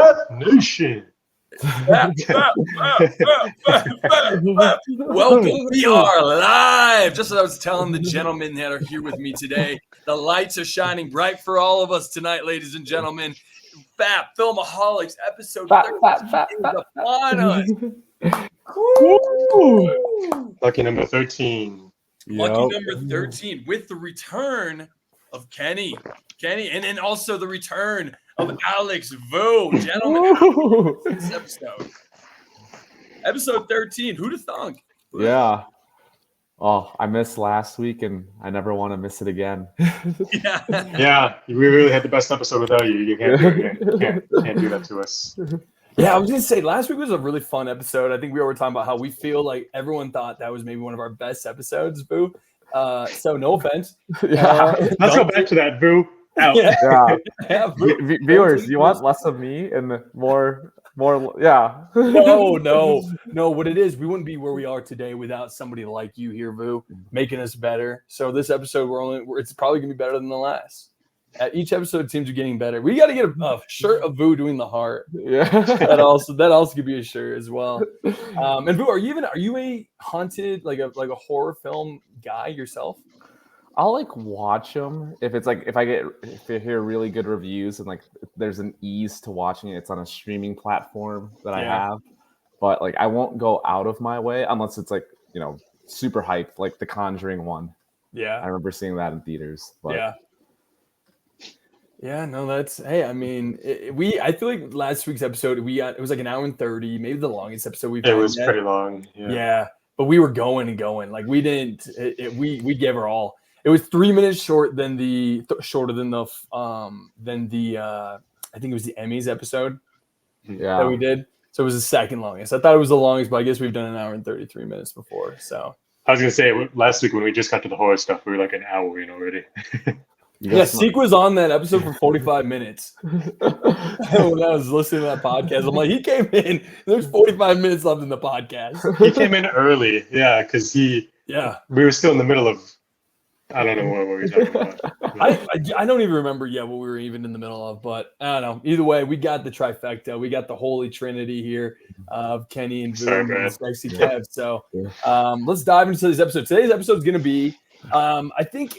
Fat Nation. Welcome. We are live. Just as I was telling the gentlemen that are here with me today, the lights are shining bright for all of us tonight, ladies and gentlemen. FAP, Filmaholics, episode 13 is upon us. Lucky number 13. Lucky number 13 with the return of Kenny, and then also the return of Alex Vu. Gentlemen, this episode 13. Who'd have thunk? Yeah. Oh, I missed last week, and I never want to miss it again. Yeah, we really had the best episode without you. You can't do it. You can't do that to us. Yeah, I was going to say, last week was a really fun episode. I think we were talking about how we feel like everyone thought that was maybe one of our best episodes, Boo. So no offense. Let's go back to that, Boo. Out. Yeah. Viewers, you want less of me and more. Yeah. No. What it is, we wouldn't be where we are today without somebody like you here, Vu, making us better. So this episode, it's probably gonna be better than the last. Each episode seems to be getting better. We got to get a shirt of Vu doing the heart. Yeah. that also could be a shirt as well. And Vu, are you a haunted like a horror film guy yourself? I'll watch them if I hear really good reviews and there's an ease to watching it. It's on a streaming platform that I have, but I won't go out of my way unless it's super hyped, like The Conjuring 1. Yeah, I remember seeing that in theaters. But no, that's I mean, I feel like last week's episode it was like an hour and 30, maybe the longest episode we've had. It was pretty long. Yeah, but we were going and going. We didn't. We gave our all. It was 3 minutes shorter than the I think it was the Emmys episode that we did. So it was the second longest. I thought it was the longest, but I guess we've done an hour and 33 minutes before. So I was gonna say last week when we just got to the horror stuff, we were like an hour in already. Seek was on that episode for 45 minutes. When I was listening to that podcast, I'm like, he came in. There's 45 minutes left in the podcast. He came in early, because we were still in the middle of. I don't know what we were talking about. I don't even remember what we were even in the middle of, but I don't know. Either way, we got the trifecta. We got the holy trinity here of Kenny and Vu and Sexy Kev. So let's dive into this episode. Today's episode is going to be, I think,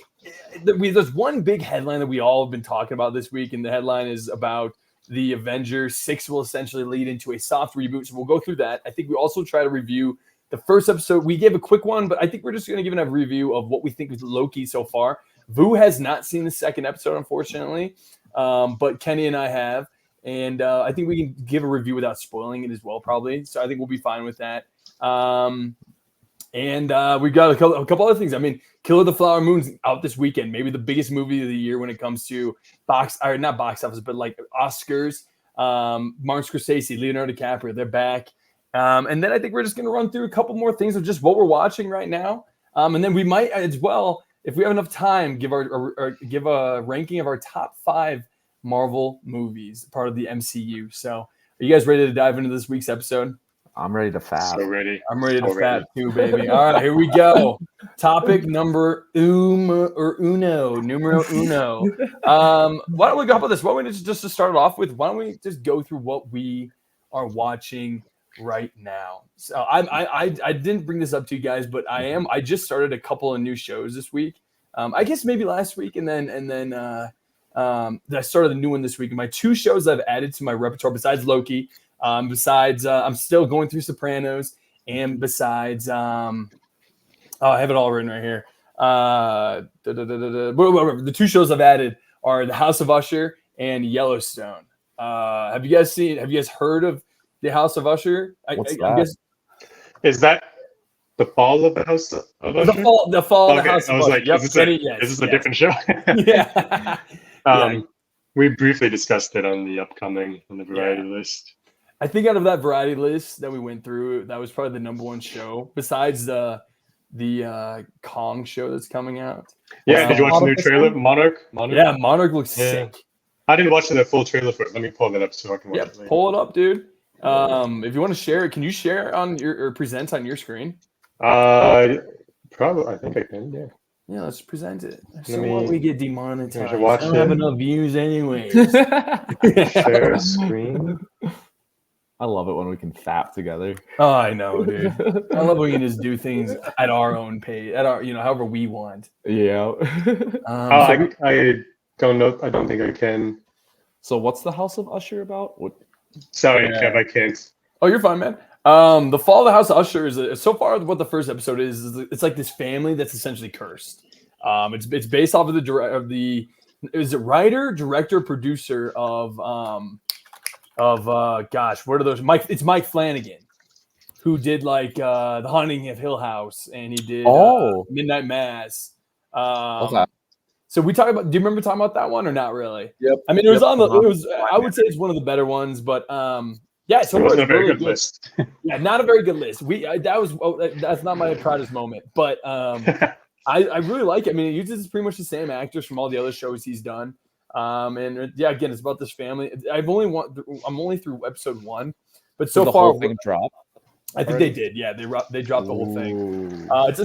there's one big headline that we all have been talking about this week, and the headline is about the Avengers. 6 will essentially lead into a soft reboot, so we'll go through that. I think we also try to review the first episode. We gave a quick one, but I think we're just going to give a review of what we think is Loki so far. Vu has not seen the second episode, unfortunately, but Kenny and I have. And I think we can give a review without spoiling it as well, probably. So I think we'll be fine with that. And we've got a couple other things. I mean, Killer the Flower Moon's out this weekend. Maybe the biggest movie of the year when it comes to not box office, but Oscars. Martin Scorsese, Leonardo DiCaprio, they're back. And then I think we're just going to run through a couple more things of just what we're watching right now. And then we might as well, if we have enough time, give a ranking of our top 5 Marvel movies, part of the MCU. So are you guys ready to dive into this week's episode? I'm ready to fab. So ready. I'm ready to fab too, baby. All right, here we go. Topic numero uno. Why don't we go up with this? Why don't we just to start it off with, why don't we just go through what we are watching right now? So I didn't bring this up to you guys, but I just started a couple of new shows this week. I guess maybe last week, and then I started a new one this week. And my 2 shows I've added to my repertoire besides Loki, besides I'm still going through Sopranos, and besides I have it all written right here. The 2 shows I've added are The House of Usher and Yellowstone. Have you guys heard of The House of Usher? I guess. Is that the fall of the House of Usher? The fall of the House of Usher. I was like, is this a different show? Yeah. We briefly discussed it on the variety list. I think out of that variety list that we went through, that was probably the number 1 show besides the Kong show that's coming out. Yeah, did you watch the new trailer, Monarch? Yeah, Monarch looks sick. I didn't watch the full trailer for it. Let me pull that up so I can watch it later. Pull it up, dude. If you want to share it, can you share on your or present on your screen? Probably. I think I can. Yeah. Yeah, let's present it. So what, we get demonetized. Watch I don't have enough views anyways. Share screen. I love it when we can fap together. Oh, I know, dude. I love when we can just do things at our own pace, at our, however we want. Yeah. I don't know. I don't think I can. So what's the House of Usher about? Sorry, Kev, I can't. Oh, you're fine, man. The Fall of the House of Usher is so far what the first episode is it's like this family that's essentially cursed. It's based off of the is it writer, director, producer of gosh, what are those? It's Mike Flanagan, who did like The Haunting of Hill House, and he did Midnight Mass. Okay. So we talk about. Do you remember talking about that one or not really? Yep. I mean, it was on the. It was. I would say it's one of the better ones, but yeah. So it wasn't a very really good list. Yeah, not a very good list. That's not my proudest moment, but I really like it. I mean, it uses pretty much the same actors from all the other shows he's done. And yeah, again, it's about this family. I'm only through episode 1, but so the far, whole thing dropped. I think they did. Yeah, they dropped the whole thing. It's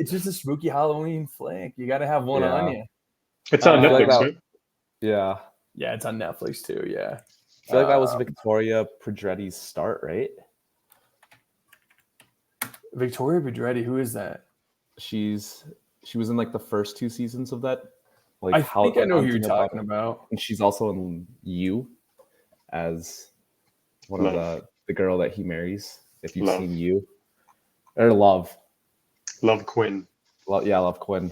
just a spooky Halloween flick. You got to have one on you. It's on Netflix, right? Yeah. Yeah, it's on Netflix too. Yeah. I feel like that was Victoria Pedretti's start, right? Victoria Pedretti, who is that? She was in like the first 2 seasons of that. Like I think I know who you're talking about. And she's also in You as one of the girl that he marries. If you've seen You. Or Love. Love Quinn. Love Quinn.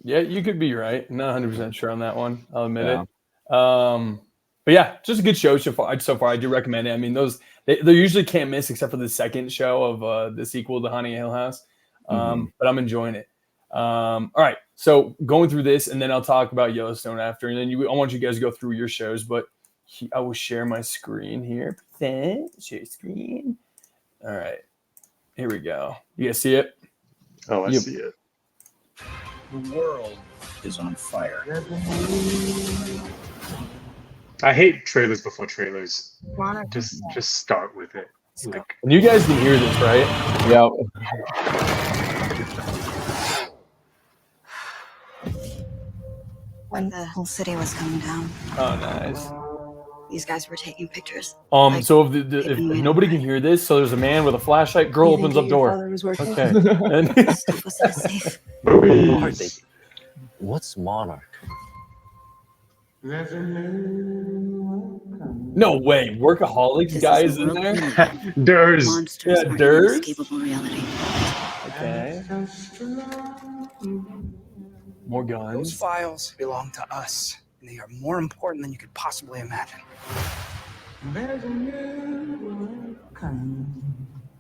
Yeah, you could be right. Not 100% sure on that one. I'll admit it. But yeah, just a good show so far. I do recommend it. I mean, they usually can't miss except for the second show of the sequel to Haunting of Hill House. But I'm enjoying it. All right, so going through this, and then I'll talk about Yellowstone after, and then I want you guys to go through your shows. But I will share my screen here. Share screen. All right, here we go. You guys see it? Oh, I see it. The world is on fire. I hate trailers before trailers. Just start with it. Like, and you guys can hear this, right? Yep. When the whole city was coming down. Oh, nice. These guys were taking pictures. So if nobody can hear this, so there's a man with a flashlight. Girl opens up door. Okay. And Stuff was so safe. What's Monarch? no way, Workaholics guys in there. Durs. Monsters Yeah, are Durs. inescapable reality. Okay. More Those guns. files belong to us, and they are more important than you could possibly imagine.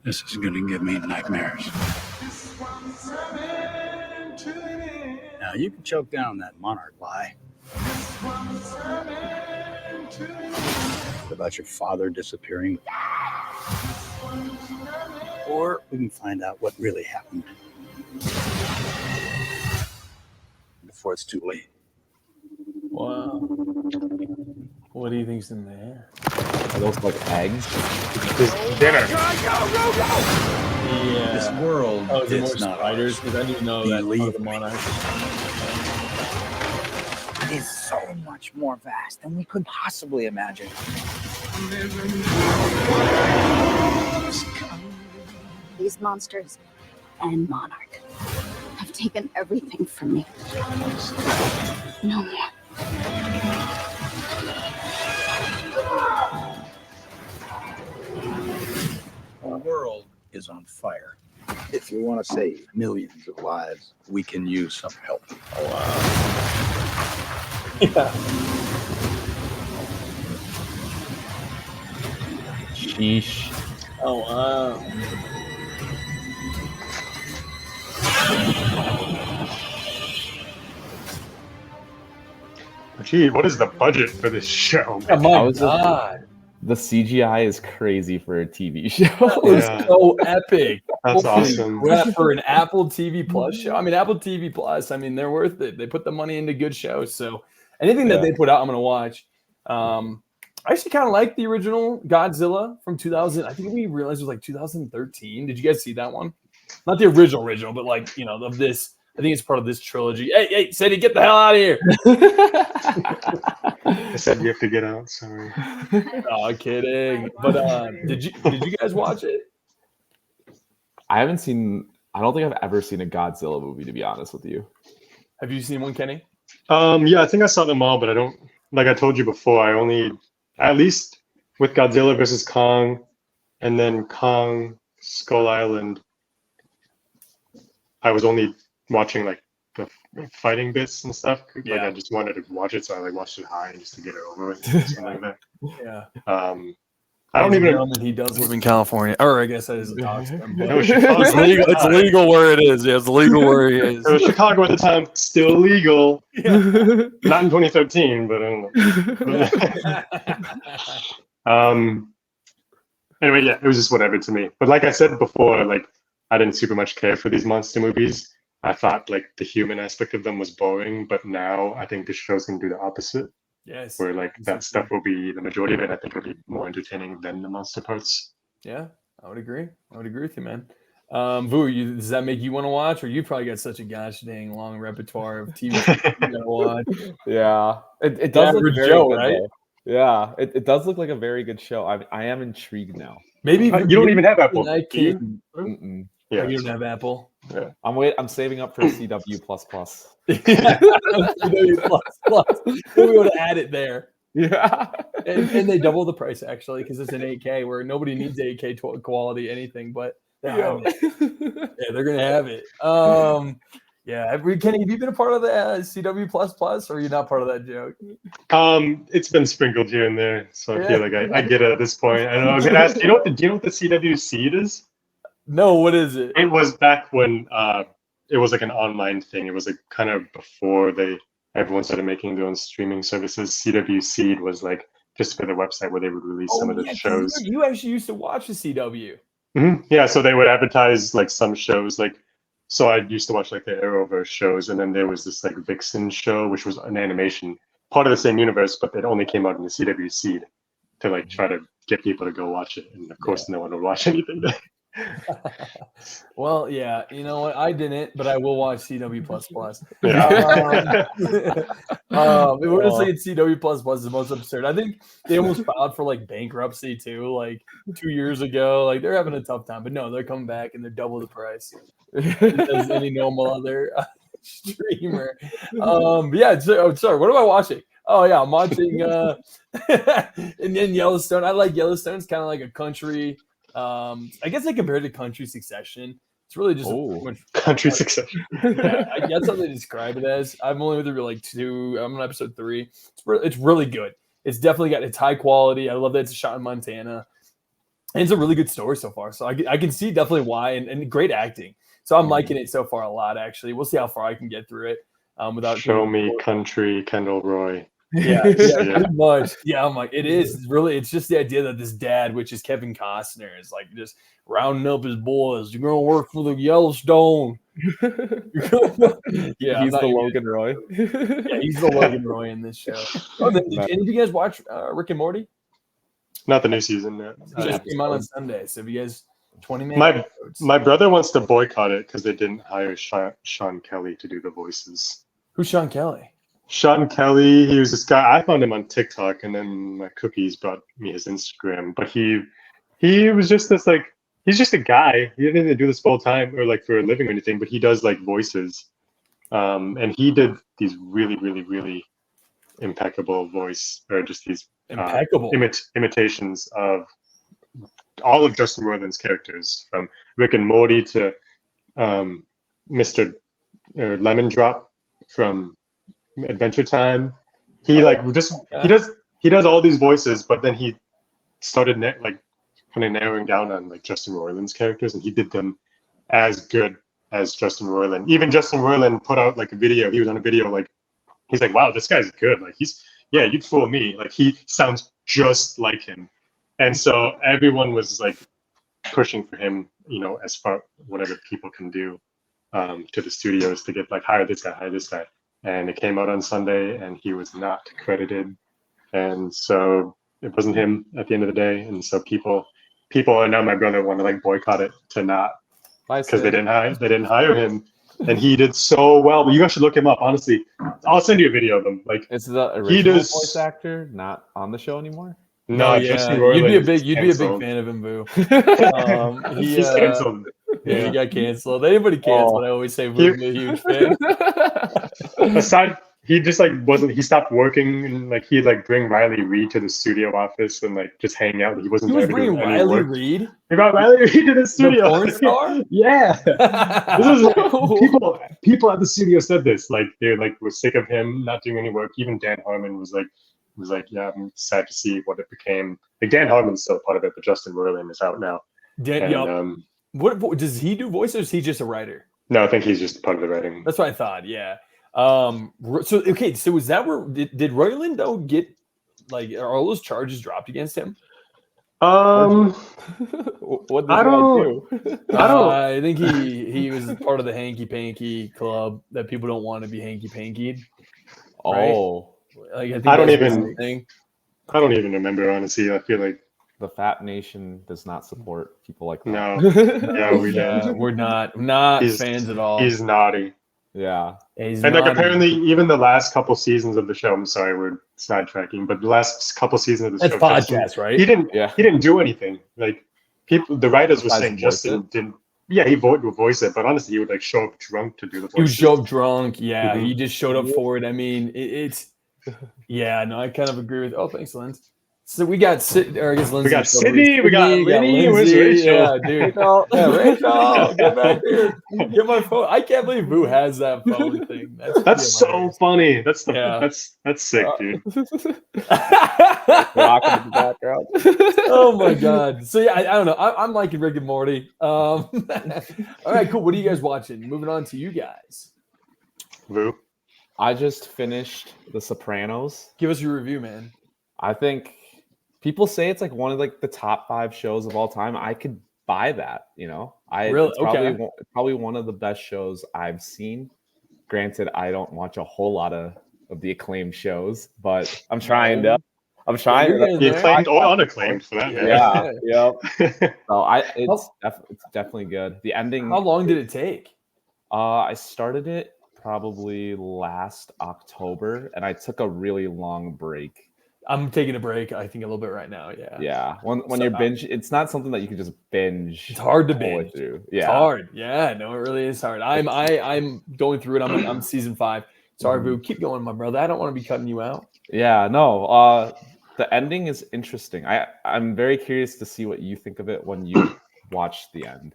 This is gonna give me nightmares. Now you can choke down that Monarch lie. About your father disappearing. Or we can find out what really happened before it's too late. Wow. What do you think's in there? Are those like eggs? This dinner. Yeah. This world is it more is not spiders? ours. Because I didn't know that part of the Monarch. It is so much more vast than we could possibly imagine. These monsters and Monarch have taken everything from me. No more. The world is on fire. If you want to save millions of lives, we can use some help. Oh, wow. Yeah. Sheesh. Oh, wow. Gee, what is the budget for this show? Oh, my God. The CGI is crazy for a TV show. It's so epic. That's Holy awesome. crap, for an Apple TV Plus show. I mean, Apple TV Plus, I mean, they're worth it. They put the money into good shows. So anything that they put out, I'm going to watch. I actually kind of like the original Godzilla from 2000. I think we realized it was like 2013. Did you guys see that one? Not the original, but like, of this I think it's part of this trilogy. Hey, Sadie, get the hell out of here! I said you have to get out. Sorry. Oh, kidding. But did you guys watch it? I don't think I've ever seen a Godzilla movie, to be honest with you. Have you seen one, Kenny? Yeah, I think I saw them all, but I don't. Like I told you before, I only, at least with Godzilla versus Kong, and then Kong Skull Island, I was only watching like the fighting bits and stuff. Like I just wanted to watch it, so I like watched it high just to get it over with. Something like that. Yeah. I don't even. He does live in California, or I guess that is a dox. No, Chicago It's legal. It's legal where it is. Yeah, it's legal where he is. It was Chicago at the time, still legal. Yeah. Not in 2013, but I don't know. Anyway, yeah, it was just whatever to me. But like I said before, like I didn't super much care for these monster movies. I thought like the human aspect of them was boring, but now I think the show's gonna do the opposite. Yes. Where like that stuff will be the majority of it. I think it'll be more entertaining than the monster parts. Yeah, I would agree. I would agree with you, man. Vu, does that make you want to watch, or you probably got such a gosh dang long repertoire of TV you gotta watch? Yeah, it does look very Joe, good, right? though. Yeah, it does look like a very good show. I am intrigued now. Maybe you don't even have Apple. I Do you? can. Yeah, You don't have Apple. Yeah. I'm saving up for CW++. We'll be able to add it there. Yeah, and they double the price actually because it's an 8K where nobody needs 8K quality anything, but they're gonna have it. Kenny, have you been a part of the CW++, or are you not part of that joke? It's been sprinkled here and there, so I feel like I get it at this point. I don't know. I was gonna ask, do you know what the CW Seed is? No, what is it? It was back when it was like an online thing. It was like kind of before everyone started making their own streaming services. CW Seed was like just for the website where they would release some of the shows. You actually used to watch the CW. Mm-hmm. Yeah, so they would advertise like some shows. Like, so I used to watch like the Arrowverse shows, and then there was this like Vixen show, which was an animation part of the same universe, but it only came out in the CW Seed to like try to get people to go watch it. And of course, no one would watch anything. Well, yeah, you know what? I didn't, but I will watch CW++. We're just saying CW++ is the most absurd. I think they almost filed for like bankruptcy too, like 2 years ago. Like they're having a tough time, but no, they're coming back and they're double the price as any normal other streamer. Sorry, what am I watching? Oh yeah, I'm watching and then Yellowstone. I like Yellowstone. It's kind of like a country. I guess I compared it to Country Succession. It's really just Country Succession. That's how they describe it as. I'm only with like 2. I'm on episode 3. It's really good. It's definitely it's high quality. I love that it's shot in Montana. And it's a really good story so far. So I can see definitely why, and great acting. So I'm liking it so far a lot, actually. We'll see how far I can get through it. Without Show me Country Kendall Roy. Yeah, pretty much. Yeah, I'm like, it's just the idea that this dad, which is Kevin Costner, is like just rounding up his boys. You're gonna work for the Yellowstone. He's the Logan Roy. Yeah, he's the Logan Roy in this show. Did you guys watch Rick and Morty? Not the new season yet. It just came out on Sunday. So if you guys 20 minutes. My brother wants to boycott it because they didn't hire Sean Kelly to do the voices. Who's Sean Kelly? Sean Kelly, he was this guy. I found him on TikTok, and then my cookies brought me his Instagram. But he was just this like, he's just a guy. He didn't do this full time or like for a living or anything. But he does like voices, and he did these really, really, really impeccable voice or just these impeccable imitations of all of Justin Roiland's characters, from Rick and Morty to Mr. Lemon Drop from Adventure Time. He he does all these voices, but then he started kind of narrowing down on like Justin Roiland's characters, and he did them as good as Justin Roiland. Even Justin Roiland put out like a video. He was on a video like, he's like, wow, this guy's good. Like you'd fool me. Like he sounds just like him. And so everyone was like pushing for him, as far whatever people can do to the studios to get like hire this guy. And it came out on Sunday, and he was not credited, and so it wasn't him at the end of the day. And so people, and now my brother want to like boycott it to not because they didn't hire him. and he did so well. But you guys should look him up. Honestly, I'll send you a video of him. Like It's the he original does. voice actor not on the show anymore. No, yeah, Justin you'd be a Roiland big canceled. fan of him, Boo. He He's canceled. Yeah, he got canceled. Anybody canceled, I always say Boo's a huge fan. Aside, he just like wasn't. He stopped working, and like he'd like bring Riley Reid to the studio office and like just hang out. He wasn't. He was there to do bringing any Riley work. Reid. He brought Riley Reid to the studio. The porn star? Yeah. This is like, people at the studio said this. Like they like were sick of him not doing any work. Even Dan Harmon was like, yeah, I'm sad to see what it became. Like Dan Harmon's still a part of it, but Justin Roiland is out now. What does he do voice, or is he just a writer? No, I think he's just part of the writing. That's what I thought. Yeah. So is that where did Roiland though get like are all those charges dropped against him? What did I don't. I think he was part of the hanky panky club that people don't want to be hanky pankied. Oh, like I don't even remember, honestly. I feel like the Fat Nation does not support people like that. No, we don't. We're not fans at all. He's naughty. Yeah. He's and like naughty. apparently even the last couple seasons of the show, I'm sorry, we're sidetracking, but the last couple seasons of the show, podcast, right? He didn't do anything. Like the writers were saying Justin didn't. Yeah, he would voice it, but honestly, he would like show up drunk to do the voice. He would show up drunk. Yeah, Mhm. he just showed up for it. I mean, it's. Yeah, no, I kind of agree with. Oh, thanks, Linz. So we got Lindsay. We got Sydney. We got Lenny. Where's Rachel? Yeah, dude. Rachel, get back here. Get my phone. I can't believe Boo has that phone thing. That's so funny. That's sick, dude. Rocking in the background. Oh my god. So yeah, I don't know. I'm liking Rick and Morty. All right, cool. What are you guys watching? Moving on to you guys. Boo. I just finished The Sopranos. Give us your review, man. I think people say it's like one of like the top 5 shows of all time. I could buy that, Really? It's probably one of the best shows I've seen. Granted, I don't watch a whole lot of the acclaimed shows, but I'm trying to. You acclaimed or unacclaimed for that. Yeah. Yep. So it's definitely good. The ending. How long did it take? I started it probably last October, and I took a really long break. I'm taking a break, I think, a little bit right now. Yeah. When you're binge, it's not something that you can just binge. It's hard to binge through. Yeah. It's hard. Yeah, no, it really is hard. I'm going through it. I'm season 5. Sorry, Boo. Keep going, my brother. I don't want to be cutting you out. Yeah, no. The ending is interesting. I'm very curious to see what you think of it when you watch the end.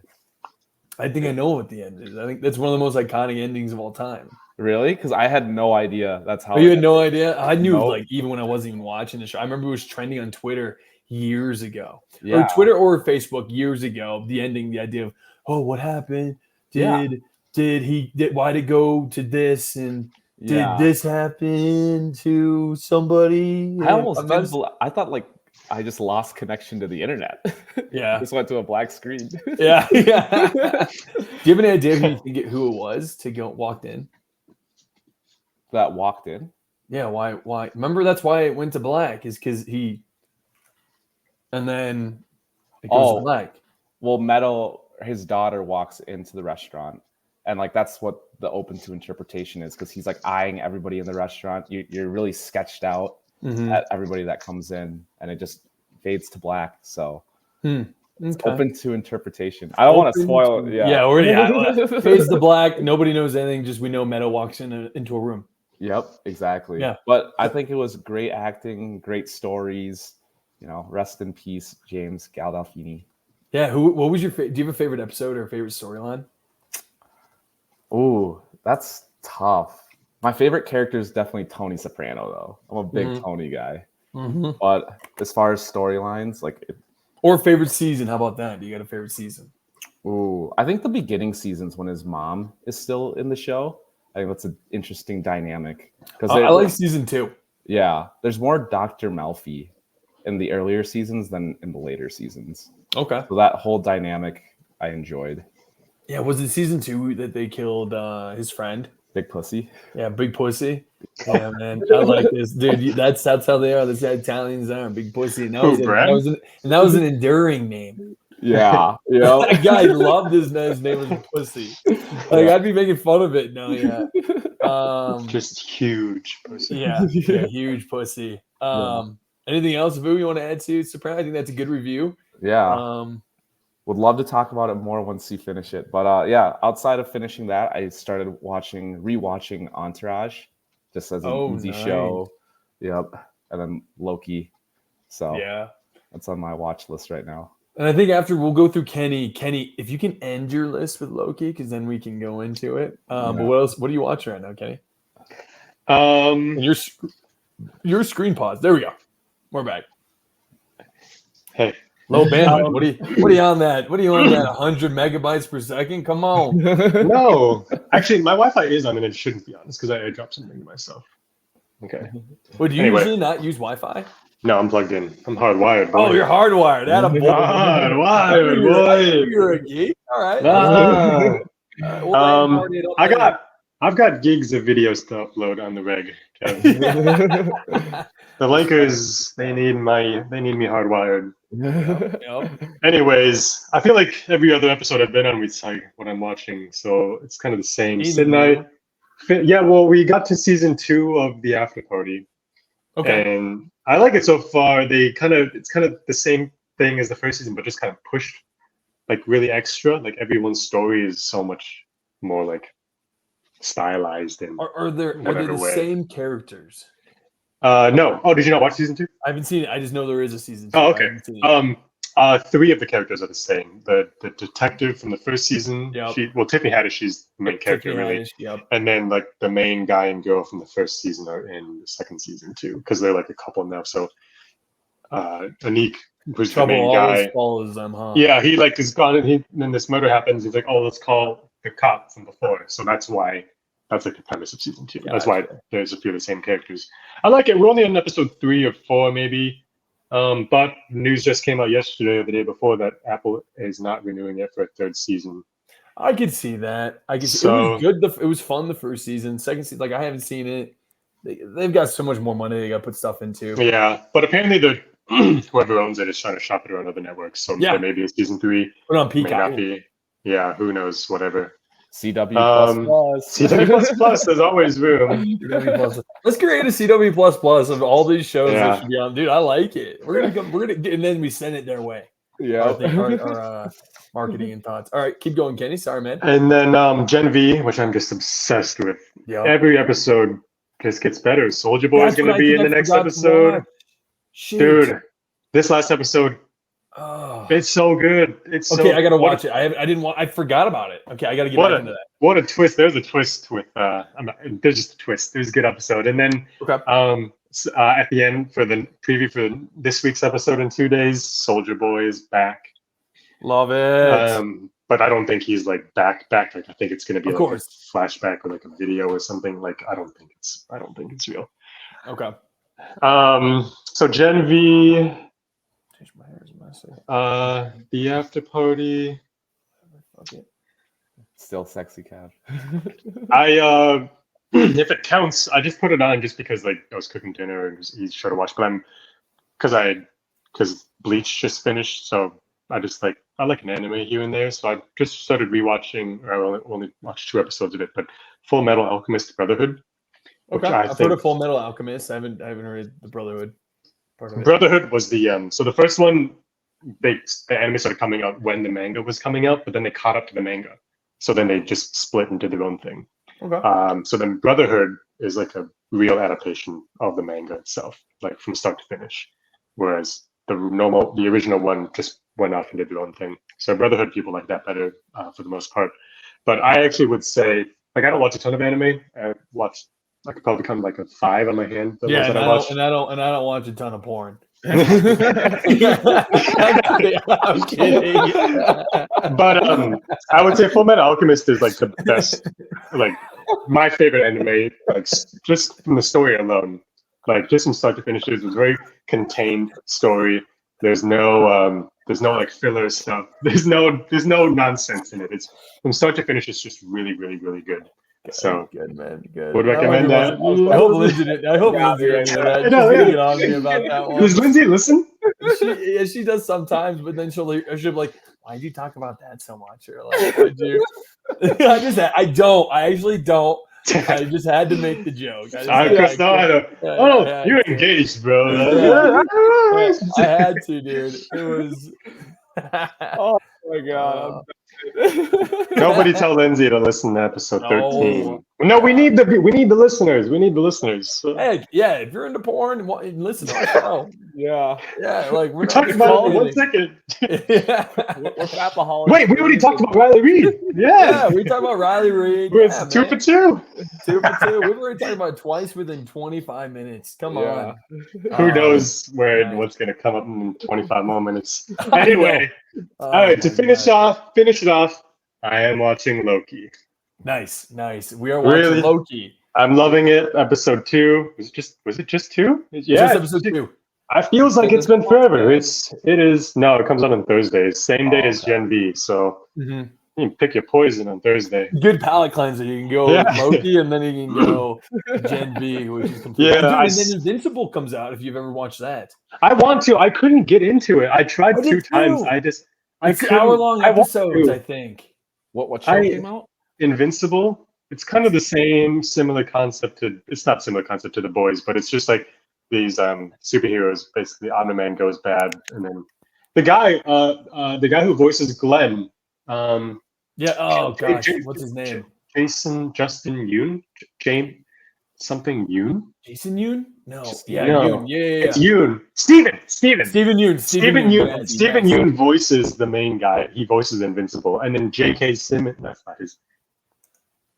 I think I know what the end is. I think that's one of the most iconic endings of all time. Really? Because I had no idea that's how. You had no idea? I knew, Nope. like, even when I wasn't even watching the show. I remember it was trending on Twitter years ago. Yeah. Or Twitter or Facebook years ago. The ending, the idea of, oh, what happened? Why'd it go to this? And did this happen to somebody? I thought like I just lost connection to the internet. Yeah. Just went to a black screen. Yeah. Do you have any idea who it was to walked in? That walked in? Yeah, why? Remember, that's why it went to black, is because and then it goes to black. Well, Meadow, his daughter, walks into the restaurant, and like that's what the open to interpretation is, because he's like eyeing everybody in the restaurant. You're really sketched out at everybody that comes in, and it just fades to black. So it's open to interpretation. I don't want to spoil it. Yeah, fades to black. Nobody knows anything. Just we know Meadow walks into a room. Yep, exactly. Yeah. But I think it was great acting, great stories. Rest in peace, James Gandolfini. Yeah. What was your do you have a favorite episode or a favorite storyline? Ooh, that's tough. My favorite character is definitely Tony Soprano, though. I'm a big Tony guy. But as far as storylines, or favorite season, how about that? Do you got a favorite season? Ooh, I think the beginning seasons when his mom is still in the show. I think that's an interesting dynamic. I like season 2. Yeah, there's more Dr. Melfi in the earlier seasons than in the later seasons. Okay. So that whole dynamic I enjoyed. Yeah, was it season 2 that they killed his friend? Big Pussy. Yeah, Big Pussy. Yeah, man, I like this, dude. That's how they are. That's how Italians are. Big Pussy. And that was an enduring name. Yeah. That guy loved his name was Pussy. Like I'd be making fun of it. No, yeah. Just huge pussy. Yeah, huge pussy. Anything else, Vu, you want to add to Soprano? I think that's a good review. Yeah. Would love to talk about it more once you finish it. But yeah, outside of finishing that, I started rewatching Entourage just as an easy show. Yep. And then Loki. So yeah, that's on my watch list right now. And I think after we'll go through Kenny. Kenny, if you can end your list with Loki, because then we can go into it. But what else? What are you watching right now, Kenny? And your screen pause. There we go. We're back. Hey. Low bandwidth. What are you on that? What are you on that? 100 megabytes per second? Come on. No. Actually, my Wi-Fi is on and it shouldn't be on. It's because I airdropped something to myself. Okay. Would you usually not use Wi-Fi? No, I'm plugged in. I'm hardwired. Boy. Oh, you're hardwired. Hardwired, boy. You're a geek. All right. I've got gigs of videos to upload on the reg. The Lakers, they need me hardwired. Yep. Anyways, I feel like every other episode I've been on, we cite what I'm watching, so it's kind of the same. Sid and I, yeah. Well, we got to season 2 of The After Party. Okay. And I like it so far. It's kind of the same thing as the first season, but just kind of pushed like really extra. Like everyone's story is so much more like stylized and are they the same characters? No. Oh, did you not watch season 2? I haven't seen it. I just know there is a season 2. Oh, okay. 3 of the characters are the same. The detective from the first season. Yep. Tiffany Haddish, she's the main character, really. Yep. And then like the main guy and girl from the first season are in the second season too, because they're like a couple now. So Anik, who's the main guy, follows them, huh? Yeah, he like is gone, and then this murder happens. He's like, oh, let's call the cop from before. So that's why. That's like the premise of season 2. That's why there's a few of the same characters. I like it. We're only on episode 3 or 4, maybe. But news just came out yesterday or the day before that Apple is not renewing it for a 3rd season. I could see that. It was good. It was fun the first season. Second season, like I haven't seen it. They've got so much more money they got to put stuff into. Yeah, but apparently whoever owns it is trying to shop it around other networks. So there may be a season 3. Put on Peacock. May not be. Yeah, who knows? Whatever. CW++. CW++, there's always room. Let's create a CW++ of all these shows that should be on. Dude, I like it. We're gonna and then we send it their way. Yeah. Our marketing and thoughts. All right, keep going, Kenny. Sorry, man. And then Gen V, which I'm just obsessed with. Yep. Every episode just gets better. Soldier Boy is gonna be in the next episode. Dude, this last episode. Oh. It's so good. It's okay. I gotta watch it. I forgot about it. Okay, I gotta get back into that. What a twist! There's a twist with. There's just a twist. There's a good episode, and then at the end for the preview for this week's episode in 2 days, Soldier Boy is back. Love it. But I don't think he's like back. Like I think it's gonna be like a flashback or like a video or something. Like I don't think it's real. Okay. So Gen V. My hair is messy. The After Party. Still sexy Cav. If it counts, I just put it on just because like I was cooking dinner and it was easy show to watch. But because Bleach just finished, so I like an anime here and there. So I just started rewatching. I only watched 2 episodes of it, but Full Metal Alchemist Brotherhood. Okay, I've heard of Full Metal Alchemist. I haven't heard the Brotherhood. Brotherhood was the so the first one, the anime started coming out when the manga was coming out, but then they caught up to the manga, so then they just split and did their own thing. Okay. So then Brotherhood is like a real adaptation of the manga itself, like from start to finish, whereas the original one just went off and did their own thing. So Brotherhood people like that better for the most part, but I actually would say like I don't watch a ton of anime. I could probably count like a 5 on my hand. Yeah, and I don't watch a ton of porn. I'm kidding. But I would say Full Metal Alchemist is like the best, like my favorite anime. Like just from the story alone, like just from start to finish, it was a very contained story. There's no like filler stuff. There's no nonsense in it. It's from start to finish. It's just really, really, really good. So good, man. Good. Would recommend that. I hope Lindsay did. I hope Lindsay did that. She's gonna get on me about that one. Does Lindsay listen? She does sometimes, but then she'll be like, why'd you talk about that so much? Or like, why'd you? I don't. I actually don't. I just had to make the joke. You're engaged, bro. I had to, dude. It was. Oh my god! Nobody tell Lindsay to listen to episode 13. No, we need the listeners. We need the listeners. Hey, yeah, if you're into porn, listen to our show. Yeah. Like we're talking about it in 1 second. We're Filmaholics. Wait, we already talked about Riley Reid. Yeah, we talked about Riley Reid. We're 2 for 2. 2 for 2. We've already talked about it twice within 25 minutes. Come on. Who knows what's going to come up in 25 more minutes? Anyway, all right. To finish it off. I am watching Loki. Nice. We are watching Loki. I'm loving it. Episode 2. Was it just 2? Yeah, just episode 2. It feels like it's been forever. It is. No, it comes out on Thursdays. Same day as Gen V. So you can pick your poison on Thursday. Good palate cleanser. You can go Loki, and then you can go Gen V, which is completely. And then Invincible comes out. If you've ever watched that, I want to. I couldn't get into it. I tried 2 times. It's hour-long episodes. I think. What show came out? Invincible. It's kind of the similar concept to. It's not similar concept to The Boys, but it's just like these superheroes. Basically, Omni-Man goes bad, and then the guy who voices Glenn. Oh gosh, what's his name? Justin Yoon, something Yoon. Jason Yoon? No. Yoon. Yeah. It's Yoon. Steven Yoon. Steven Yoon voices the main guy. He voices Invincible, and then J.K. Simmons. That's not his.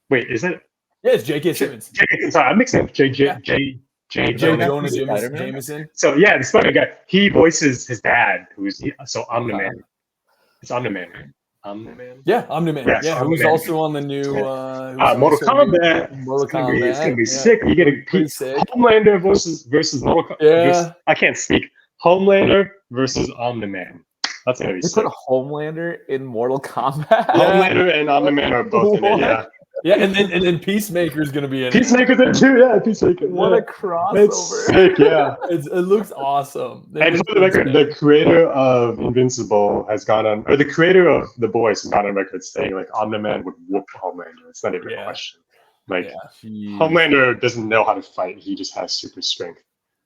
Wait, is it? Yeah, it's J.K. Simmons. Sorry, I'm mixing up J. Jonah Jameson. So yeah, the Spider guy. He voices his dad, Omni-Man. It's Omni-Man, right? Omni-Man? Yeah, Omni-Man. Yeah, who's also on the new Mortal Kombat. It's gonna be sick. You get a Homelander versus Mortal Kombat. Yeah. I can't speak. Homelander versus Omni-Man. That's gonna be sick. Put Homelander in Mortal Kombat. Homelander and Omni-Man are both in it. Yeah. Yeah, and then Peacemaker's gonna be in it. Peacemaker's in it too. Yeah, Peacemaker. What a crossover! It's sick. Yeah. It looks awesome. And for the record, the creator of Invincible has gone on, or the creator of The Boys has gone on record saying like Omni-Man would whoop Homelander. It's not even a question. Like Homelander doesn't know how to fight; he just has super strength.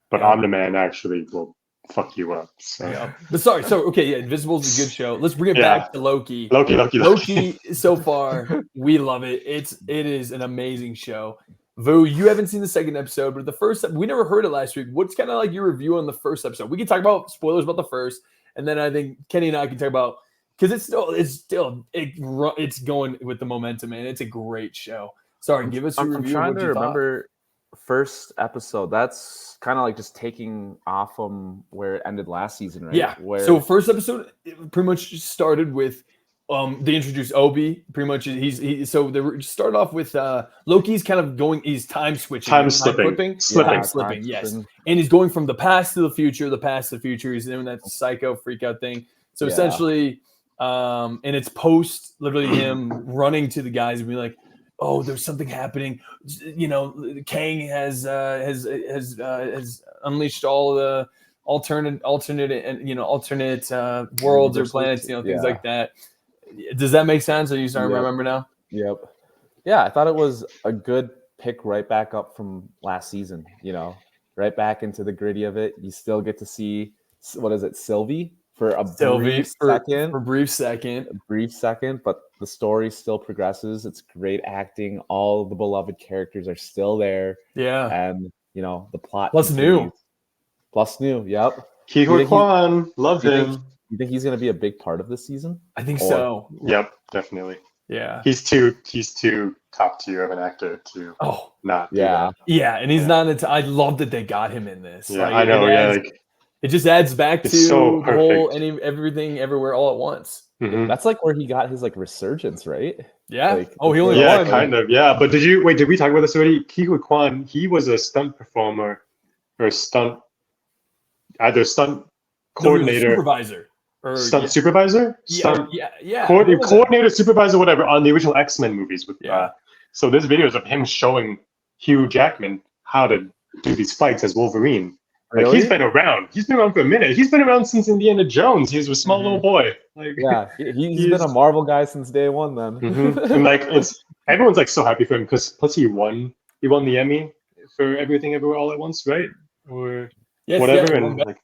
But Omni-Man actually will fuck you up. So. But sorry. So Invincible is a good show. Let's bring it back to Loki. Loki. So far, we love it. It is an amazing show. Vu, you haven't seen the second episode, but the first we never heard it last week. What's kind of like your review on the first episode? We can talk about spoilers about the first, and then I think Kenny and I can talk about because it's going with the momentum, and it's a great show. Sorry, give us your review. I'm trying to remember first episode. That's kind of like just taking off from where it ended last season, right? Yeah. So first episode pretty much started with they introduced Obi. Pretty much so they started off with Loki's kind of going. He's time switching, slipping. Yes, and he's going from the past to the future. He's doing that psycho freak out thing. So essentially, and it's post literally him running to the guys and be like, "Oh, there's something happening." Kang has unleashed all the alternate worlds or planets, things like that. Does that make sense? Are you starting to remember now? Yep. Yeah, I thought it was a good pick right back up from last season. Right back into the gritty of it. You still get to see Sylvie for a brief second, but the story still progresses. It's great acting. All the beloved characters are still there. Yeah. And, the plot. Plus new. Yep. Ki-Hoi Kwan. Love him. You think he's going to be a big part of this season? I think so. Yep, definitely. Yeah. He's too top tier of an actor to not. Yeah. Yeah. And he's not. I love that they got him in this. Yeah, I know. It just adds back to so the whole everything everywhere all at once. Mm-hmm. That's like where he got his resurgence, right? Yeah. He only won. Kind of. Yeah. But did we talk about this already? Ki-Hoi Kwan, he was a stunt performer or either stunt coordinator, supervisor, or stunt supervisor, coordinator, supervisor, whatever, on the original X-Men movies. So there's videos of him showing Hugh Jackman how to do these fights as Wolverine. Like, he's been around. He's been around for a minute. He's been around since Indiana Jones. He was a small little boy. Like, Yeah, he's been a Marvel guy since day one. Then, and like everyone's like so happy for him because plus he won the Emmy for Everything Everywhere All at Once, right? Or whatever, and like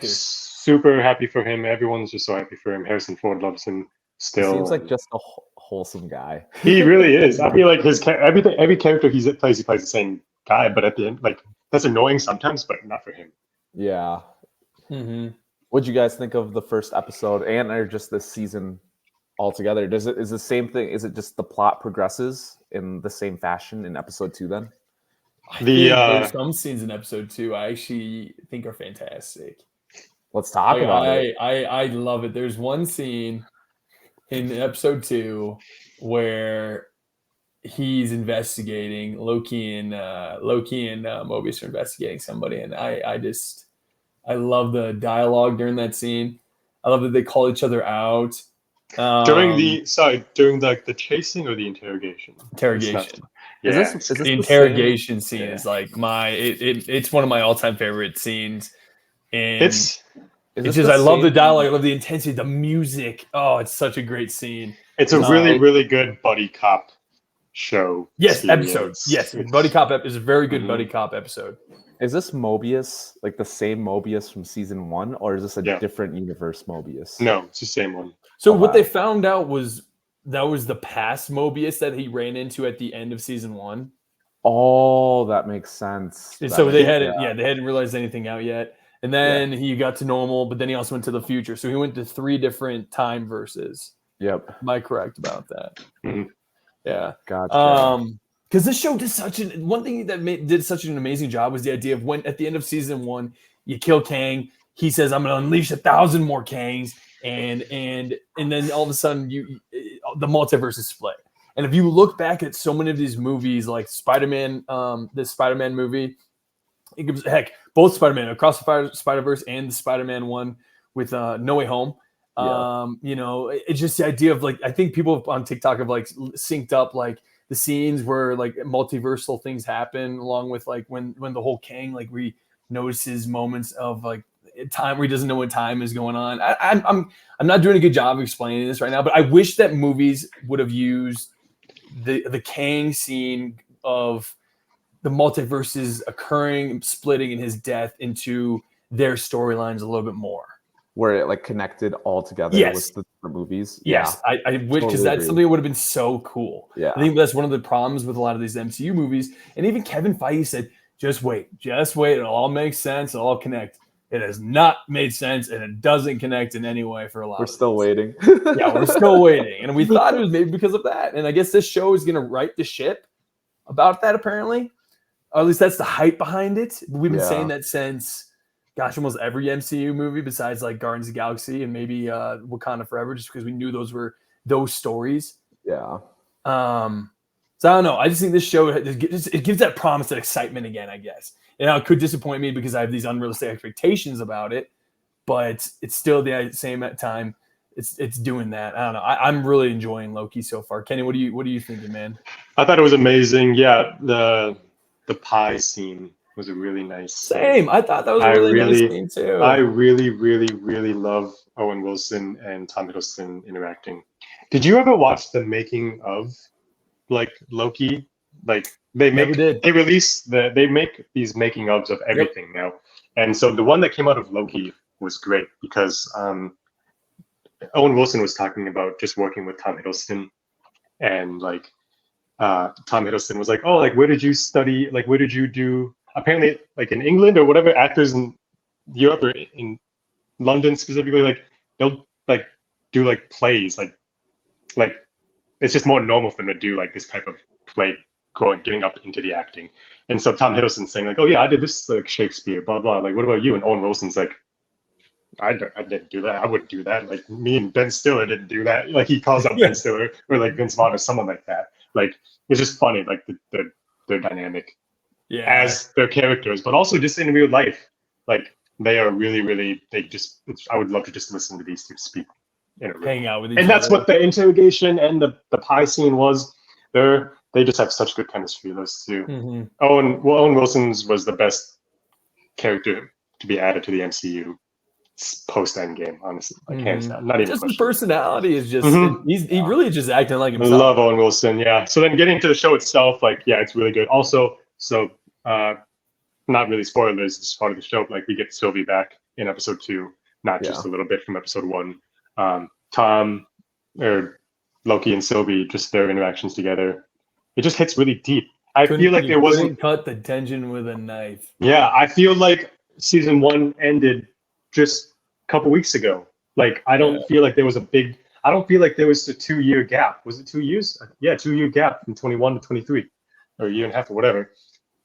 super happy for him. Everyone's just so happy for him. Harrison Ford loves him still. He seems like just a wholesome guy. He really is. I feel like every character he plays the same guy, but at the end, like that's annoying sometimes, but not for him. Yeah. What'd you guys think of the first episode and or just this season altogether? Is the same thing? Is it just the plot progresses in the same fashion in episode 2 then? There's some scenes in episode 2 I actually think are fantastic. Let's talk about it. I love it. There's one scene in episode 2 where he's investigating Loki and Mobius are investigating somebody, and I love the dialogue during that scene. I love that they call each other out. During the chasing or the interrogation? Interrogation. Yeah. Is this the interrogation scene is like it's one of my all-time favorite scenes. And it's just I love the dialogue, I love the intensity, the music. Oh, it's such a great scene. It's a really, really good buddy cop show. Yes, episode. Yes, buddy cop is a very good buddy cop episode. Is this Mobius like the same Mobius from season 1, or is this a different universe Mobius? No, it's the same one. So what they found out was that was the past Mobius that he ran into at the end of season 1. Oh, that makes sense. And so they hadn't realized anything out yet. And then he got to normal, but then he also went to the future. So he went to 3 different time verses. Yep. Am I correct about that? Mm-hmm. Yeah. Gotcha. Because this show did one thing that did such an amazing job was the idea of when at the end of season 1 you kill Kang, he says, "I'm going to unleash 1,000 more Kangs," and then all of a sudden the multiverse is split. And if you look back at so many of these movies, like Spider-Man, this Spider-Man movie, it gives both Spider-Man Across the Spider-Verse and the Spider-Man one with No Way Home. It's just the idea of like I think people on TikTok have like synced up like the scenes where like multiversal things happen, along with like when the whole Kang like notices moments of like time where he doesn't know what time is going on. I'm not doing a good job of explaining this right now, but I wish that movies would have used the Kang scene of the multiverses occurring, splitting, and his death into their storylines a little bit more. Where it like connected all together with the movies. Yes, I wish, because that's something that would have been so cool. Yeah, I think that's one of the problems with a lot of these MCU movies. And even Kevin Feige said, just wait, it'll all make sense, it'll all connect. It has not made sense, and it doesn't connect in any way for a lot. We're still waiting. We're still waiting, and we thought it was maybe because of that. And I guess this show is going to right the ship about that, apparently. Or at least that's the hype behind it. We've been saying that since, almost every MCU movie besides like Guardians of the Galaxy and maybe Wakanda Forever, just because we knew those were those stories. Yeah. So I don't know. I just think this show it gives that promise, that excitement again, I guess. And it could disappoint me because I have these unrealistic expectations about it, but it's still the same time. It's doing that. I don't know. I'm really enjoying Loki so far. Kenny, what are you thinking, man? I thought it was amazing. Yeah, the pie scene was a really nice. Same. I thought that was a really nice scene too. I really, really, really love Owen Wilson and Tom Hiddleston interacting. Did you ever watch the making of like Loki? Like they make these making ofs of everything now. And so the one that came out of Loki was great because Owen Wilson was talking about just working with Tom Hiddleston, and like Tom Hiddleston was like, "Oh, like where did you study? Like where did you do?" Apparently, like in England or whatever, actors in Europe or in London specifically, like they'll like do like plays, like it's just more normal for them to do like this type of play, getting up into the acting. And so Tom Hiddleston's saying like, "Oh yeah, I did this like Shakespeare, blah blah." Like, what about you? And Owen Wilson's like, I didn't do that. I wouldn't do that. Like me and Ben Stiller didn't do that. Like he calls out Ben Stiller or like Vince Vaughn or someone like that. Like it's just funny, like their dynamic as their characters, but also just in real life. Like they are really, really. I would love to just listen to these two speak in a room. Hang out with each other. And that's what the interrogation and the pie scene was. They just have such good chemistry, those two. Mm-hmm. Owen Wilson's was the best character to be added to the MCU. post Endgame, honestly. Like hands down, not even just his question. personality is just he really just acting like I himself. love Owen Wilson. Yeah. So then getting to the show itself, like it's really good. Also, so not really spoilers. It's part of the show. Like we get Sylvie back in episode 2, not just a little bit from episode 1. Tom or Loki and Sylvie, just their interactions together, it just hits really deep. I feel like there wasn't cut the tension with a knife. Yeah, I feel like season 1 ended just a couple weeks ago. Like I don't feel like there was I don't feel like there was a 2-year gap. Was it 2 years? Yeah, 2-year gap from 21 to 23, or a year and a half or whatever.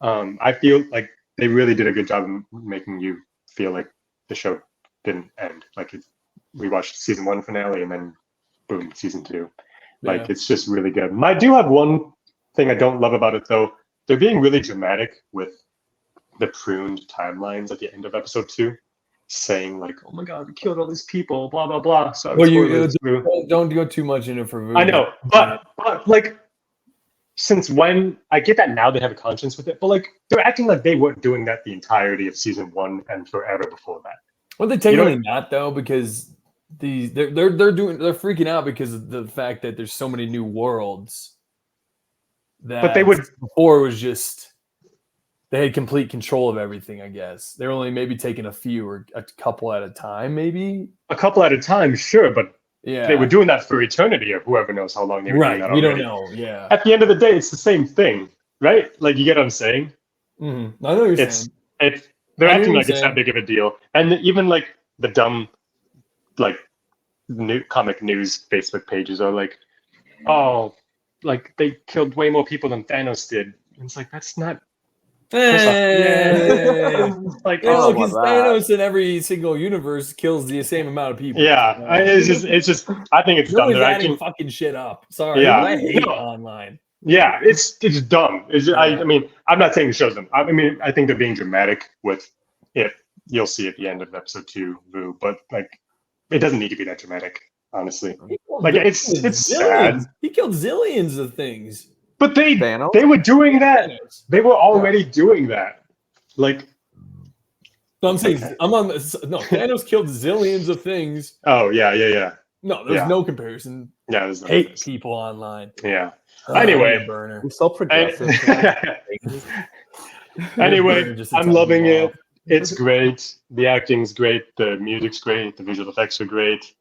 I feel like they really did a good job of making you feel like the show didn't end. Like we watched season 1 finale and then boom, season 2. Like it's just really good. I do have one thing I don't love about it though. They're being really dramatic with the pruned timelines at the end of episode 2, saying like, "Oh my God, we killed all these people," blah blah blah. So don't go too much into it for Vu. I know, but like, since when? I get that now they have a conscience with it, but like they're acting like they weren't doing that the entirety of season 1 and forever before that. Well, they technically not though, because they're freaking out because of the fact that there's so many new worlds. But they would before it was just. They had complete control of everything, I guess. They're only maybe taking a few or a couple at a time, maybe? A couple at a time, sure, but they were doing that for eternity or whoever knows how long they were doing that already. We don't know, yeah. At the end of the day, it's the same thing, right? Like, you get what I'm saying? Mm-hmm. I know what you're saying. They're acting like it's that big of a deal. And even, like, the dumb, like, new comic news Facebook pages are like, oh, like, they killed way more people than Thanos did. And it's like, that's not... Like, because Thanos in every single universe kills the same amount of people. Yeah, it's just. I think it's dumb. They're adding fucking shit up. Sorry, I hate online. Yeah, it's dumb. I mean, I'm not saying the show's dumb. I mean, I think they're being dramatic with it. You'll see at the end of episode 2, Vu, but like, it doesn't need to be that dramatic, honestly. Like, it's sad. He killed zillions of things. But they were doing that. They were already doing that. Like, no, I'm saying Thanos killed zillions of things. Oh yeah. No, there's no comparison. Yeah, there's no hate comparison. People online. Yeah. Anyway, we're so progressive. Anyway, I'm loving it. It's great. The acting's great. The music's great. The visual effects are great.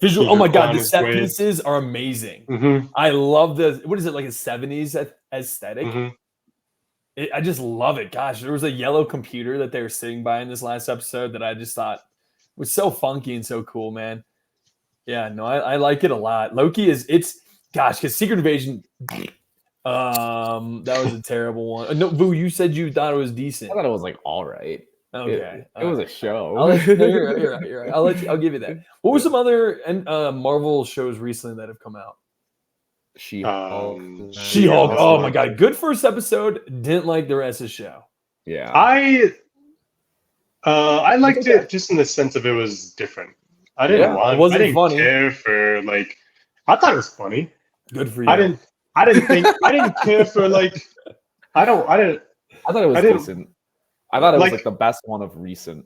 Oh my God, the set pieces are amazing. Mm-hmm. I love what is it, like a 70s aesthetic? Mm-hmm. I just love it. Gosh, there was a yellow computer that they were sitting by in this last episode that I just thought was so funky and so cool, man. Yeah, no, I like it a lot. Loki because Secret Invasion, that was a terrible one. No, Vu, you said you thought it was decent. I thought it was like all right. Okay, it was a show. You're right. I'll give you that. What were some other Marvel shows recently that have come out? She-Hulk. Oh my God, good first episode. Didn't like the rest of the show. Yeah, I liked it just in the sense of it was different. I didn't care for like. I thought it was funny. Good for you. I didn't care for like. I thought it was decent. I thought it was like the best one of recent.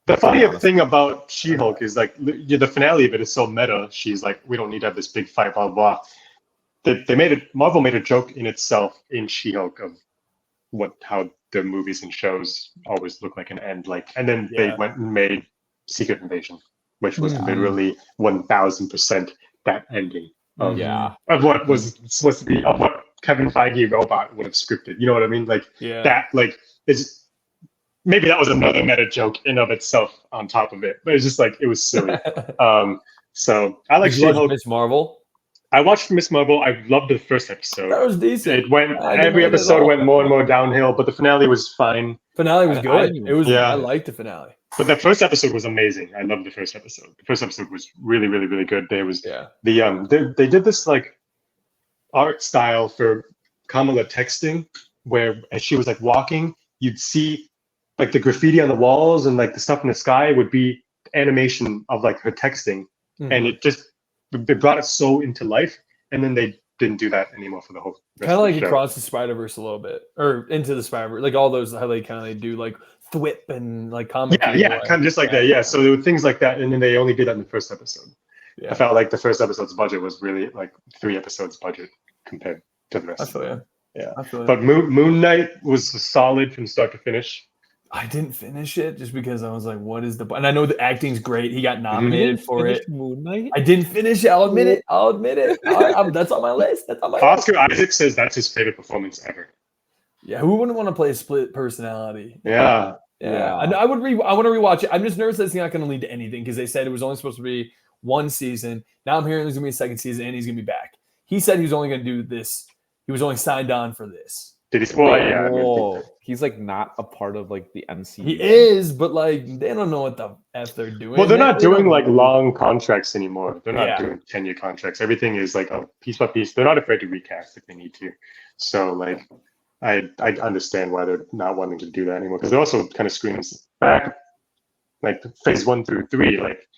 The funny thing about She-Hulk is like the finale of it is so meta. She's like, we don't need to have this big fight, blah blah. Marvel made a joke in itself in She-Hulk of how the movies and shows always look like an end, like, and then they went and made Secret Invasion, which was literally 1000% that ending of what was supposed to be of what Kevin Feige robot would have scripted. You know what I mean? Like that, like it's. Maybe that was another meta joke in of itself on top of it, but it's just like it was silly. So I like She-Hulk. Miss Marvel. I watched Miss Marvel. I loved the first episode. That was decent. It went every episode went more and more downhill, but the finale was fine. Finale was good. I liked the finale. But the first episode was amazing. I loved the first episode. The first episode was really, really, really good. There was they did this like art style for Kamala texting, where as she was like walking, you'd see like the graffiti on the walls and like the stuff in the sky would be animation of like her texting, and they brought it so into life. And then they didn't do that anymore for the whole. Kind of like Across the Spider-Verse a little bit, or Into the Spider-Verse, like all those how they kind of do like thwip and like comic. Yeah, kind of just like that. Yeah, so there were things like that, and then they only did that in the first episode. Yeah. I felt like the first episode's budget was really like 3 episodes budget compared to the rest. I feel you. Yeah, I feel you. but Moon Knight was solid from start to finish. I didn't finish it just because I was like, "What is the?" And I know the acting's great. He got nominated for it. Moon Knight. I didn't finish it. I'll admit it. That's on my list. That's on my list. Oscar Isaac says that's his favorite performance ever. Yeah, who wouldn't want to play a split personality? Yeah. I want to rewatch it. I'm just nervous that it's not going to lead to anything because they said it was only supposed to be 1 season. Now I'm hearing there's going to be a 2nd season and he's going to be back. He said he was only going to do this. He was only signed on for this. Did he? Well, yeah. Whoa. He's like not a part of like the MCU. He is, but like they don't know what the F they're doing. Well, they're not doing like know. long contracts anymore. They're not doing 10-year contracts. Everything is like a piece by piece. They're not afraid to recast if they need to. So like, I understand why they're not wanting to do that anymore because they're also kind of screening back, like phase 1 through 3. Like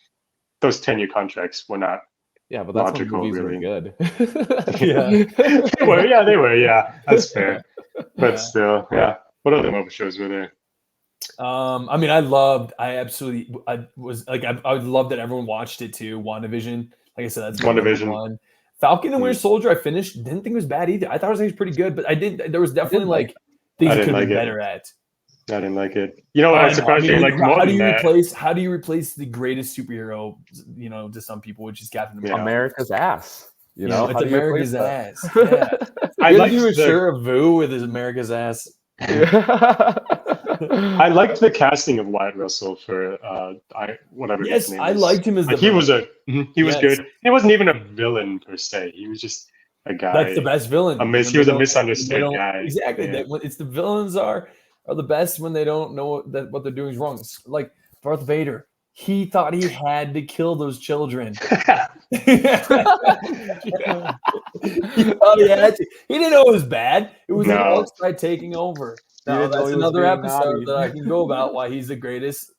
those 10-year contracts were not. Yeah, but that's logical, when movies really. were good. They were. Yeah, that's fair. But still, yeah. What other Marvel shows were there? I mean, I would love that everyone watched it too. WandaVision. Like I said, that's WandaVision. one. Falcon and Winter Soldier, I finished. Didn't think it was bad either. I thought it was pretty good, but I didn't. There was definitely like things you could be better at. I didn't like it. You know what? I'm surprised you like more than that. How do you replace the greatest superhero? You know, to some people, which is Captain America. America's ass. You know, it's America's ass. Yeah. I like you sure of Vu with his America's ass. I liked the casting of Wyatt Russell for whatever. Yes, his name I is. liked him as the he villain. He was good. He wasn't even a villain per se. He was just a guy. That's the best villain. He was a misunderstood guy. Exactly. Yeah. It's the villains are the best when they don't know that what they're doing is wrong. It's like Darth Vader. He thought he had to kill those children. He thought he had to. He didn't know it was bad. It was the outside taking over. Now, that's another episode that I can go about why he's the greatest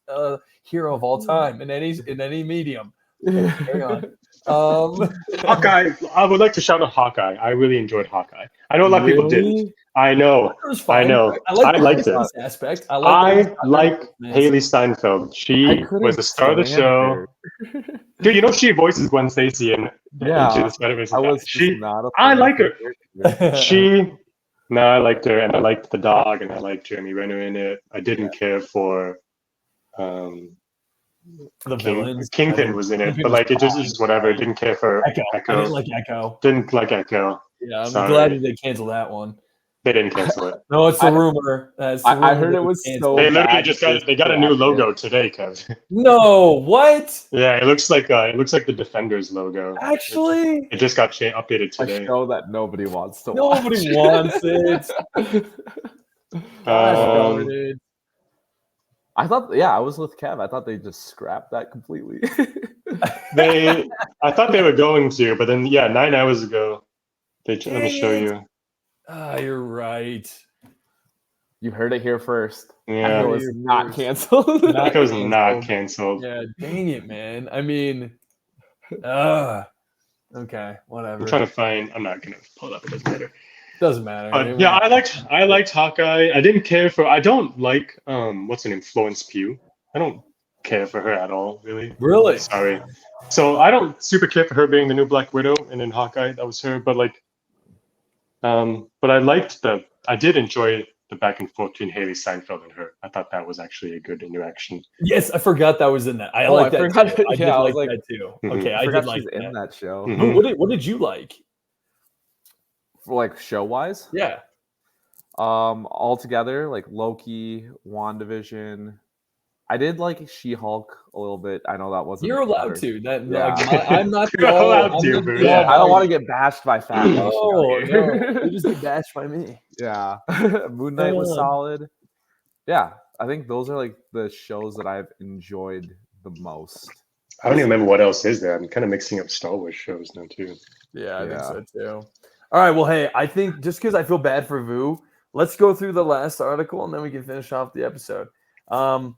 hero of all time in any medium. Hang on. Hawkeye. I would like to shout out Hawkeye. I really enjoyed Hawkeye. I know a lot of people didn't. I know. I know. I liked it. Aspect. I like Haley Steinfeld. She was the star of the show. Dude, you know she voices Gwen Stacy in Into the Spider-Verse. I like her. I liked her, and I liked the dog, and I liked Jeremy Renner in it. I didn't care for the villains. Kingpin was in it, but like it just whatever. Didn't care for Echo. I didn't like Echo. Didn't like Echo. Yeah, I'm glad that they canceled that one. They didn't cancel it. No, it's a rumor. I heard it was so. They literally just got a new logo today, Kev. No, what? Yeah, it looks like the Defenders logo. Actually, it just got updated today. A show that nobody wants to watch. Nobody wants it. I thought, I was with Kev. I thought they just scrapped that completely. I thought they were going to, but then 9 hours ago, let me show you. You're right. You heard it here first. Yeah, it was not canceled. It was not canceled. Yeah, dang it, man. I mean, okay, whatever. I'm trying to find. I'm not gonna pull it up. It doesn't matter. Doesn't matter. I liked Hawkeye. I didn't care for. I don't like what's her name, Florence Pugh. I don't care for her at all, really. Really? Sorry. So I don't super care for her being the new Black Widow, and in Hawkeye that was her. But like, but I did enjoy the back and forth between Haley Steinfeld and her. I thought that was actually a good interaction. Yes, I forgot that was in that. I like that. I like that too. Mm-hmm. Okay, I did like that. In that show. Mm-hmm. What did you like? For like show wise? Yeah. All together, like Loki, WandaVision. I did like She-Hulk a little bit. I know that wasn't. You're allowed to. I'm not. You're allowed to, bro. Yeah, I don't want to get bashed by Fat Nation. No, you just get bashed by me. Yeah, Moon Knight was solid. Yeah, I think those are like the shows that I've enjoyed the most. I don't even remember what else is there. I'm kind of mixing up Star Wars shows now too. Yeah, I think so too. All right, well, hey, I think just because I feel bad for Vu, let's go through the last article and then we can finish off the episode. Well,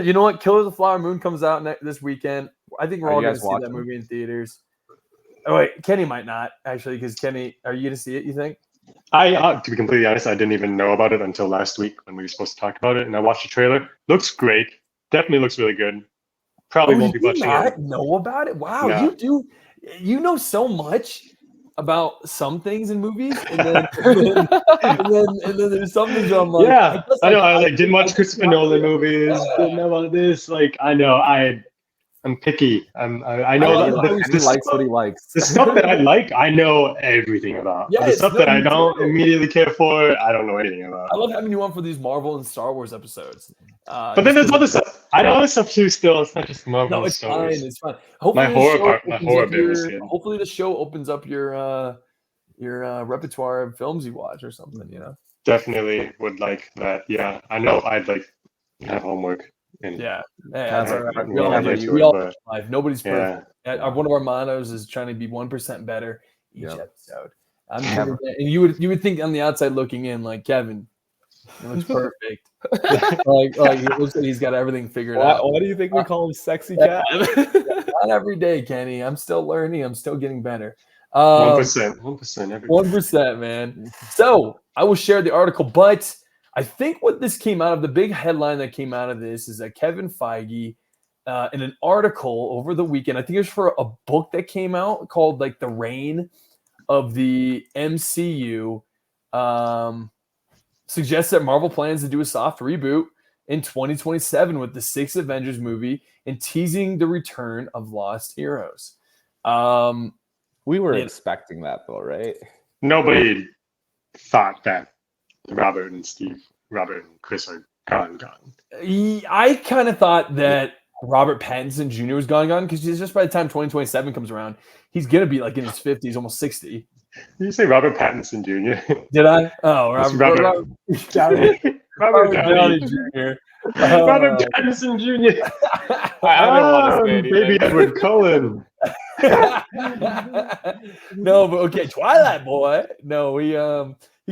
you know what? Killers of the Flower Moon comes out this weekend. I think we're all going to see that movie in theaters. Oh, wait, Kenny might not, actually, because Kenny, are you going to see it, you think? To be completely honest, I didn't even know about it until last week when we were supposed to talk about it, and I watched the trailer. Looks great. Definitely looks really good. Probably won't be you watching not it. know about it? Wow, No. you do. You know so much about some things in movies, and then there's some things where I'm like, Yeah, guess, I know. I I didn't watch Christopher Nolan movies. Didn't know about this. Like, I know. I'm picky. I know I And he likes what he likes. the stuff that I like. I know everything about. Yeah, But the it's stuff no, that I me don't too. immediately care for, I don't know anything about. I love having you on for these Marvel and Star Wars episodes. But then there's other stuff. I know other stuff too. Still, it's not just Marvel. No, and it's Star fine. Wars. It's fine. My horror bit was good. Hopefully the show opens up your repertoire of films you watch or something. You know. Definitely would like that. Yeah, I know. I'd like have homework. And Yeah, that's all right. We all get do. to We it, all but life. Nobody's perfect. yeah. One of our mottos is trying to be 1% better each Yep. episode. And you would think on the outside looking in, like Kevin, he looks perfect. like he looks like he's got everything figured out. Why do you think we call him Sexy Cat? Not every day, Kenny. I'm still learning. I'm still getting better. 1%, 1% every day. 1%, man. So I will share the article, but I think what this came out of, the big headline that came out of this is that Kevin Feige, in an article over the weekend, I think it was for a book that came out called like The Reign of the MCU, suggests that Marvel plans to do a soft reboot in 2027 with the 6th Avengers movie and teasing the return of Lost Heroes. We were expecting that though, right? Nobody thought that Robert and Chris are gone. I kind of thought that Robert Pattinson Jr. was gone because just by the time 2027 comes around, he's gonna be like in his 50s, almost 60. Did you say Robert Pattinson Jr.? Did I? Oh, Robert Downey Jr. Robert Pattinson Jr. I didn't want to say anything. Baby Edward Cullen. No, but okay, Twilight Boy. No, he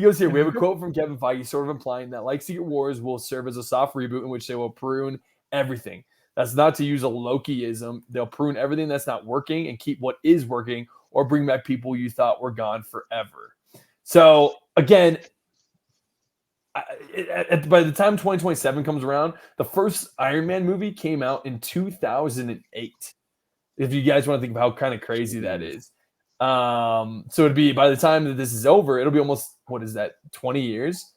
goes here. We have a quote from Kevin Feige, sort of implying that, like Secret Wars, will serve as a soft reboot in which they will prune everything. That's not to use a Lokiism. They'll prune everything that's not working and keep what is working, or bring back people you thought were gone forever. So again, by the time 2027 comes around, the first Iron Man movie came out in 2008. If you guys want to think of how kind of crazy that is. So it'd be, by the time that this is over, it'll be almost, 20 years?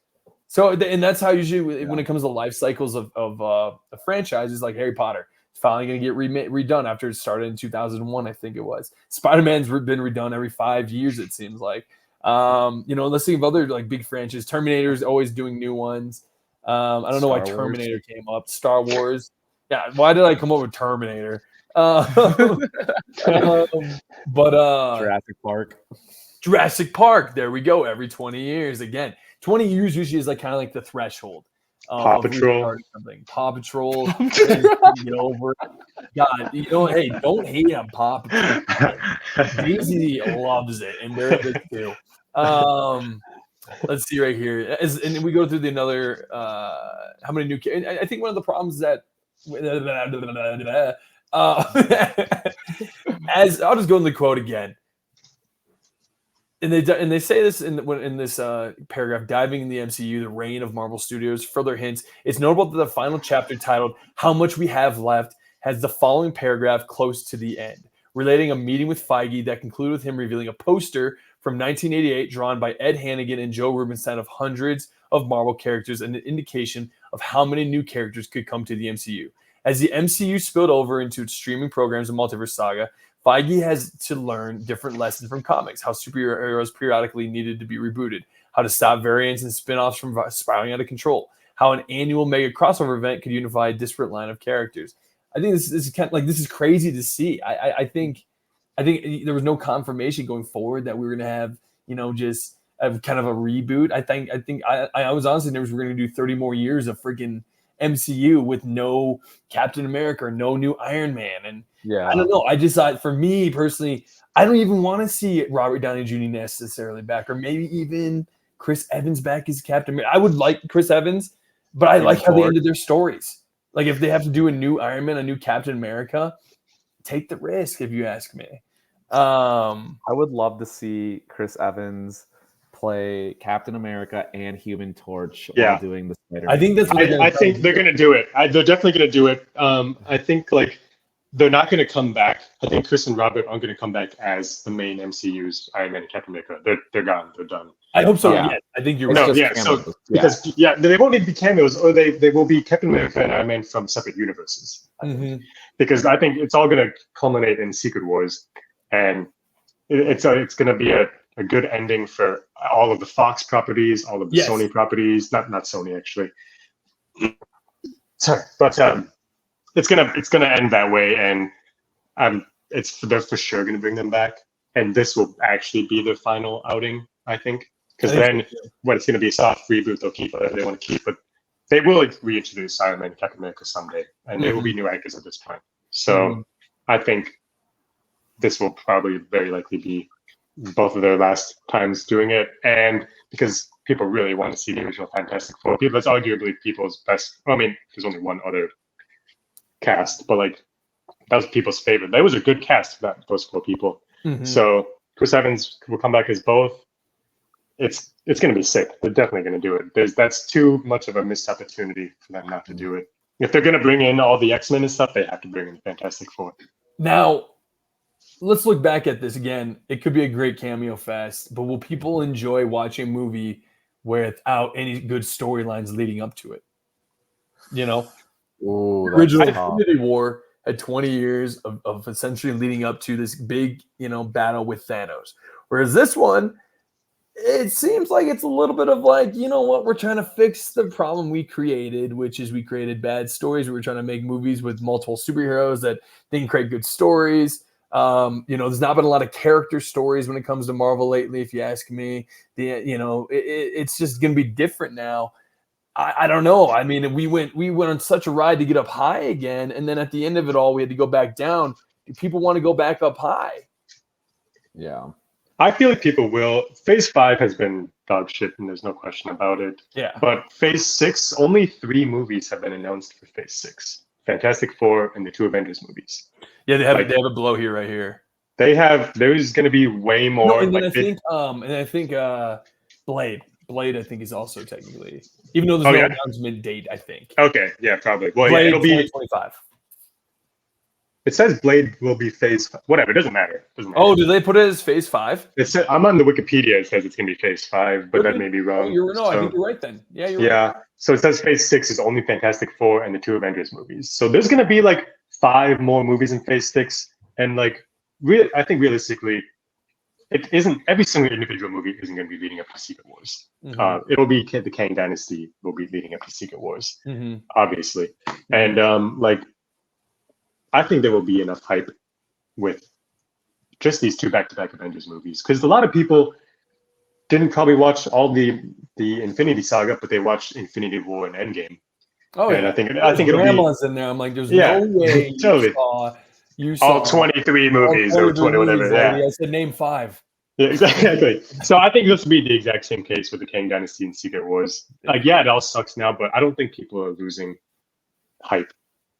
So, and that's how usually when it comes to life cycles of franchises like Harry Potter, it's finally going to get redone after it started in 2001, I think it was. Spider-Man's been redone every 5 years, it seems like. Let's think of other like big franchises. Terminator's always doing new ones. I don't know why Terminator came up. Star Wars. Yeah, why did I come up with Terminator? Jurassic Park. There we go. Every 20 years again. 20 years usually is like kind of like the threshold. Paw Patrol. Paw Patrol. Get over it. God, hey, don't hate on Paw Patrol. Daisy loves it, and they're good too. Let's see right here. And we go through another. How many new? I think one of the problems that. As I'll just go in the quote again. And they say this in this paragraph, diving in the MCU, the reign of Marvel Studios. Further hints, it's notable that the final chapter titled "How Much We Have Left" has the following paragraph close to the end, relating a meeting with Feige that concluded with him revealing a poster from 1988 drawn by Ed Hannigan and Joe Rubinstein of hundreds of Marvel characters and an indication of how many new characters could come to the MCU. As the MCU spilled over into its streaming programs and multiverse saga, Feige has to learn different lessons from comics, how superheroes periodically needed to be rebooted, how to stop variants and spin-offs from spiraling out of control, how an annual mega crossover event could unify a disparate line of characters. I think this is kind of like, this is crazy to see. I think there was no confirmation going forward that we were going to have, just a kind of a reboot. I was honestly nervous we're going to do 30 more years of freaking MCU with no Captain America or no new Iron Man. And I don't know. I just thought, for me personally, I don't even want to see Robert Downey Jr. necessarily back, or maybe even Chris Evans back as Captain America. I would like Chris Evans, but I like how they ended their stories. Like, if they have to do a new Iron Man, a new Captain America, take the risk, if you ask me. I would love to see Chris Evans play Captain America and Human Torch Yeah. while doing the Spider-Man. I think that's what I think they're going to do it. They're definitely going to do it. I think like they're not going to come back. I think Chris and Robert aren't going to come back as the main MCU's Iron Man and Captain America. They're gone. They're done. I hope so. Yeah. Yeah, I think you're It's right. No, just yeah. So cameos. because they won't need to be cameos, or they will be Captain America and Iron Man from separate universes. Mhm. Because I think it's all going to culminate in Secret Wars, and it's going to be a good ending for all of the Fox properties, all of the Yes. Sony properties. Not Sony actually. Sorry, but it's gonna end that way, and they're for sure gonna bring them back, and this will actually be their final outing, I think, because then when it's gonna be a soft reboot, they'll keep it. They want to keep it. They will reintroduce Iron Man and Captain America someday, and they will be new anchors at this point. So I think this will probably very likely be both of their last times doing it, and because people really want to see the original Fantastic Four. That's arguably people's best. I mean, there's only one other cast, but like that was people's favorite. That was a good cast for those 4 people. Mhm. So Chris Evans will come back as both. It's going to be sick. They're definitely going to do it. That's too much of a missed opportunity for them not to do it. If they're going to bring in all the X-Men and stuff, they have to bring in Fantastic Four. Now, let's look back at this again. It could be a great cameo fest, but will people enjoy watching a movie without any good storylines leading up to it? You know, Ooh, that's original tough. Infinity War had 20 years of essentially leading up to this big, battle with Thanos. Whereas this one, it seems like it's a little bit of like, you know what, we're trying to fix the problem we created, which is we created bad stories. We were trying to make movies with multiple superheroes that didn't create good stories. There's not been a lot of character stories when it comes to Marvel lately, if you ask me. It's just going to be different now. I don't know. I mean, we went on such a ride to get up high again, and then at the end of it all, we had to go back down. Do people want to go back up high? Yeah. I feel like people will. Phase 5 has been dog shit, and there's no question about it. Yeah. But Phase 6, only 3 movies have been announced for Phase 6. Fantastic Four and the 2 Avengers movies. Yeah, they have a blow here right here. There's going to be way more. No, and then I think Blade. Blade, I think, is also technically, even though there's no announcement date, I think. Okay, yeah, probably. Well, Blade, it'll be 2025. It says Blade will be Phase 5. Whatever, it doesn't matter. Oh, did they put it as Phase 5? I'm on the Wikipedia. It says it's going to be Phase 5, but that may be wrong. I think you're right then. Yeah, you're right. Yeah, so it says Phase 6 is only Fantastic Four and the 2 Avengers movies. So there's going to be like 5 more movies in Phase 6, and like I think realistically, it isn't every single individual movie isn't going to be leading up to Secret Wars. Mm-hmm. It'll be the Kang Dynasty will be leading up to Secret Wars, Mm-hmm. obviously, and I think there will be enough hype with just these 2 back-to-back Avengers movies, because a lot of people didn't probably watch all the Infinity Saga, but they watched Infinity War and Endgame. Oh, and yeah. I think it'll be in there. I'm like, there's no way totally. You saw all 23 movies or 20 whatever. Yeah. I said name 5. Yeah, exactly. So I think this will be the exact same case with the Kang Dynasty and Secret Wars. Like, yeah, it all sucks now, but I don't think people are losing hype.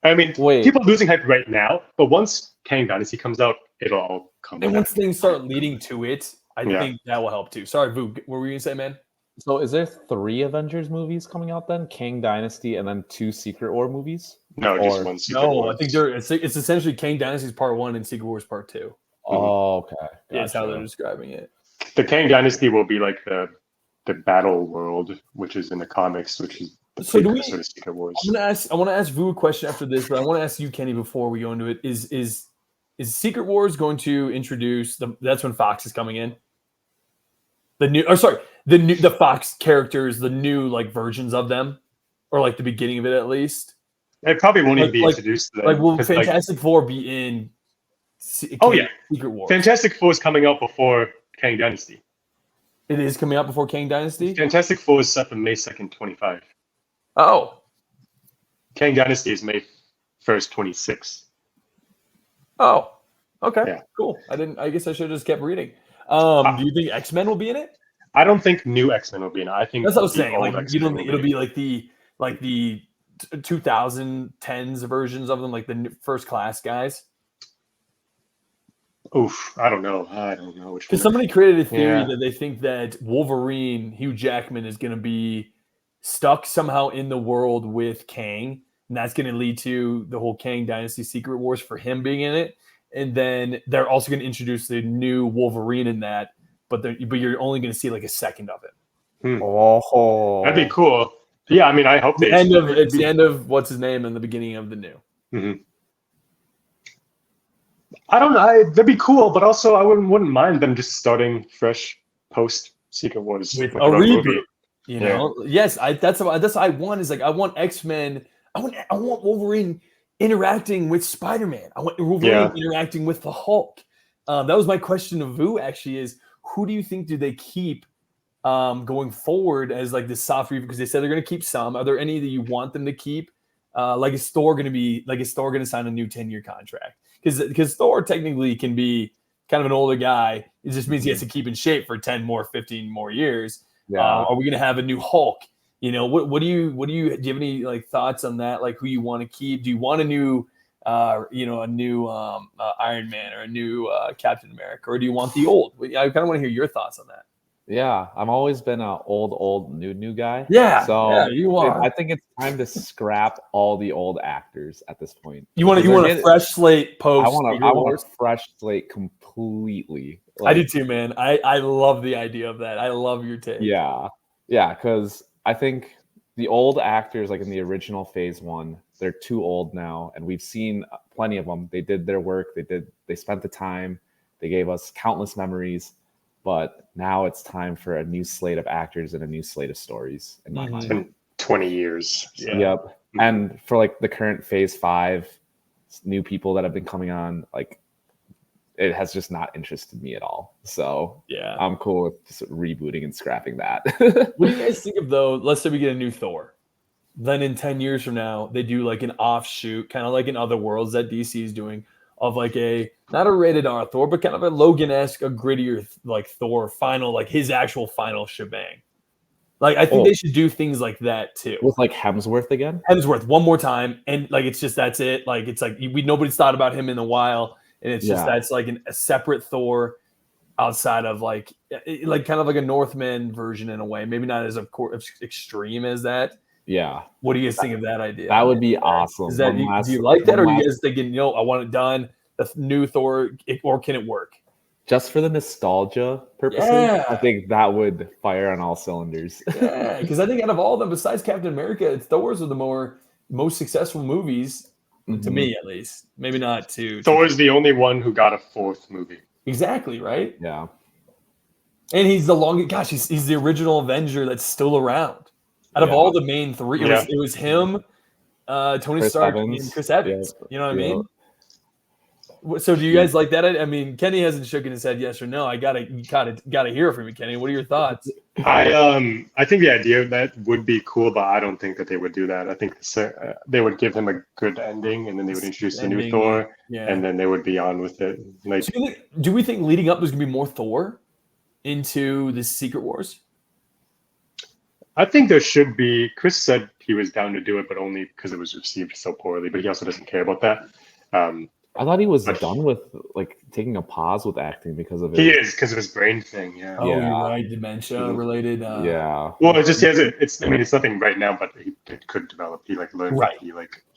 I mean, people are losing hype right now, but once Kang Dynasty comes out, it'll all come back. And once things start leading to it, I think that will help too. Sorry, Vu, what were you going to say, man? So is there 3 Avengers movies coming out then? Kang Dynasty and then 2 Secret War movies? No, just one Secret Wars. I think it's essentially Kang Dynasty's Part 1 and Secret Wars Part 2. Oh, okay. Gotcha. Yeah, that's how they're describing it. The Kang Dynasty will be like the battle world, which is in the comics, which is the precursor to Secret Wars. I want to ask Vu a question after this, but I want to ask you, Kenny, before we go into it. Is Secret Wars going to introduce that's when Fox is coming in? The Fox characters, the new like versions of them, or like the beginning of it at least. It probably won't even be introduced to them. Like, will Fantastic Four be in? Secret Wars. Fantastic Four is coming out before Kang Dynasty. It is coming out before Kang Dynasty. Fantastic Four is set for May 2nd, 25. Oh. Kang Dynasty is May 1st, 26. Oh. Okay. Yeah. Cool. I guess I should have just kept reading. Do you think X-Men will be in it? I don't think new X-Men will be in it. I think that's what I was saying. Like, X-Men you don't think it'll be like the 2010s versions of them, like the first class guys. Oof, I don't know. Which Because one. somebody created a theory Yeah. that they think that Wolverine, Hugh Jackman, is going to be stuck somehow in the world with Kang, and that's going to lead to the whole Kang Dynasty Secret Wars for him being in it. And then they're also going to introduce the new Wolverine in that, but you're only going to see like a second of it. Oh, That'd be cool. Yeah, I mean, I hope It's the end of what's his name and the beginning of the new. Mm-hmm. I don't know. That'd be cool, but also I wouldn't mind them just starting fresh post Secret Wars With a another reboot. movie. You know, yes, that's what I want. Is like I want X-Men. I want Wolverine interacting with Spider-Man. I want Wolverine interacting with the Hulk. That was my question to Vu. Actually, is who do you think do they keep going forward as like the soft reboot? Because they said they're going to keep some. Are there any that you want them to keep? Is Thor going to sign a new 10-year contract? Because Thor technically can be kind of an older guy. It just means he has to keep in shape for 10 more, 15 more years. yeah. Are we going to have a new Hulk? You know, what do you do you have any like thoughts on that? Like who you want to keep? Do you want a new Iron Man or a new Captain America, or do you want the old? I kind of want to hear your thoughts on that. Yeah, I've always been a old new guy. Yeah, so you are. I think it's time to scrap all the old actors at this point. You want a fresh slate post. I want a fresh slate completely. Like, I do too, man. I love the idea of that. I love your take. Yeah, because I think the old actors, like in the original Phase 1, they're too old now, and we've seen plenty of them. They did their work. They spent the time. They gave us countless memories. But now it's time for a new slate of actors and a new slate of stories in my mind. It's been 20 years. So. Yep. Mm-hmm. And for like the current Phase 5, new people that have been coming on, like it has just not interested me at all. So yeah, I'm cool with just rebooting and scrapping that. What do you guys think of though? Let's say we get a new Thor. Then in 10 years from now, they do like an offshoot, kind of like in Other Worlds that DC is doing, of like not a rated R Thor, but kind of a Logan-esque, a grittier like Thor final, like his actual final shebang. Like I think they should do things like that too. With like Hemsworth again? Hemsworth one more time, and like it's just that's it. Like it's like nobody's thought about him in a while, and it's just that's like a separate Thor outside of like kind of like a Northman version in a way. Maybe not as extreme as that. Yeah. What do you guys think of that idea? That would be awesome. Is that, do you like that, or are you guys thinking, I want it done, the new Thor, or can it work? Just for the nostalgia purposes, I think that would fire on all cylinders. Yeah, because I think out of all of them, besides Captain America, Thor's are the most successful movies, to me at least. Maybe not to... Thor's the only one who got a 4th movie. Exactly, right? Yeah. And he's the longest... Gosh, he's the original Avenger that's still around. Out of all the main 3, it was him, Tony Stark, and Chris Evans. Yeah. You know what I mean? So do you guys like that? I mean, Kenny hasn't shaken his head yes or no. I gotta hear from you, Kenny. What are your thoughts? I think the idea of that would be cool, but I don't think that they would do that. I think they would give him a good ending, and then they would introduce the new Thor, and then they would be on with it. Like, so do we think leading up there's gonna be more Thor into the Secret Wars? I think there should be. Chris said he was down to do it, but only because it was received so poorly. But he also doesn't care about that. I thought he was done with like taking a pause with acting because of it. He is because of his brain thing. Yeah. Oh, you're right. Dementia related. Yeah. Well, it just he has it. It's nothing right now, but it could develop. He like learned. Right. He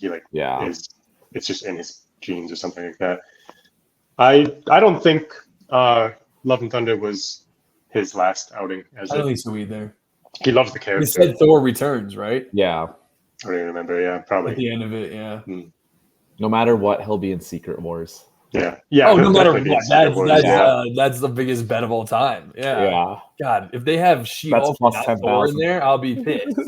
is. It's just in his genes or something like that. I don't think Love and Thunder was his last outing. I don't think so either. He loves the character. He said Thor returns, right? Yeah. I don't even remember. Yeah, probably. At the end of it, yeah. No matter what, he'll be in Secret Wars. Yeah. Oh, no matter what. That's the biggest bet of all time. Yeah. God, if they have She-Hulk and Thor in there, I'll be pissed.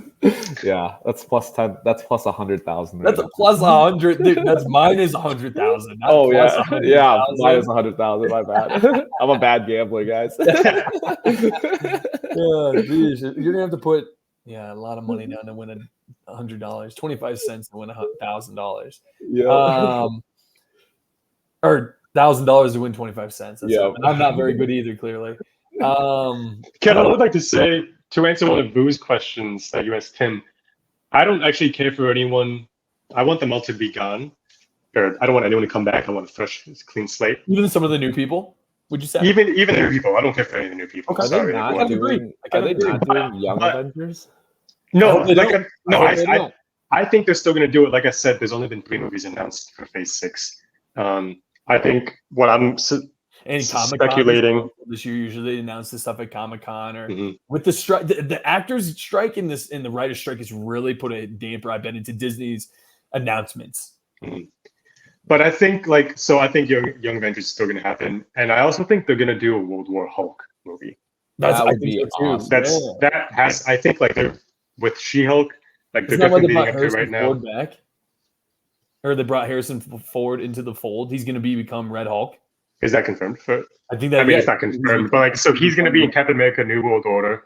Yeah, that's plus 10. That's plus 100,000. That's a plus 100. Dude, that's minus 100,000. Oh yeah, yeah. Minus 100,000. My bad. I'm a bad gambler, guys. Geez, you're gonna have to put a lot of money down to win $100, 25 cents to win $1,000. Yeah. Or $1,000 to win 25 cents. Yeah. I'm not very good either, clearly. Ken, I would like to say, to answer one of Vu's questions that you asked him, I don't actually care for anyone. I want them all to be gone. or I don't want anyone to come back. I want a fresh, clean slate. Even some of the new people, would you say? Even the new people. I don't care for any of the new people. Okay. Sorry, Are everyone. they not doing Young Avengers? No, they don't. I think they're still going to do it. Like I said, there's only been 3 movies announced for Phase 6. I think what I'm speculating this year, usually they announce this stuff at Comic-Con or with the strike. The actors strike in the writer's strike has really put a damper, I bet, into Disney's announcements. But I think I think Young Avengers is still going to happen, and I also think they're going to do a World War Hulk movie. That would be awesome. I think they're with She-Hulk, they're Isn't definitely leading up to Harrison right now. Ford back? Or they brought Harrison Ford into the fold. He's going to become Red Hulk. Is that confirmed? I think that. It's not confirmed, but so he's going to be in Captain America: New World Order,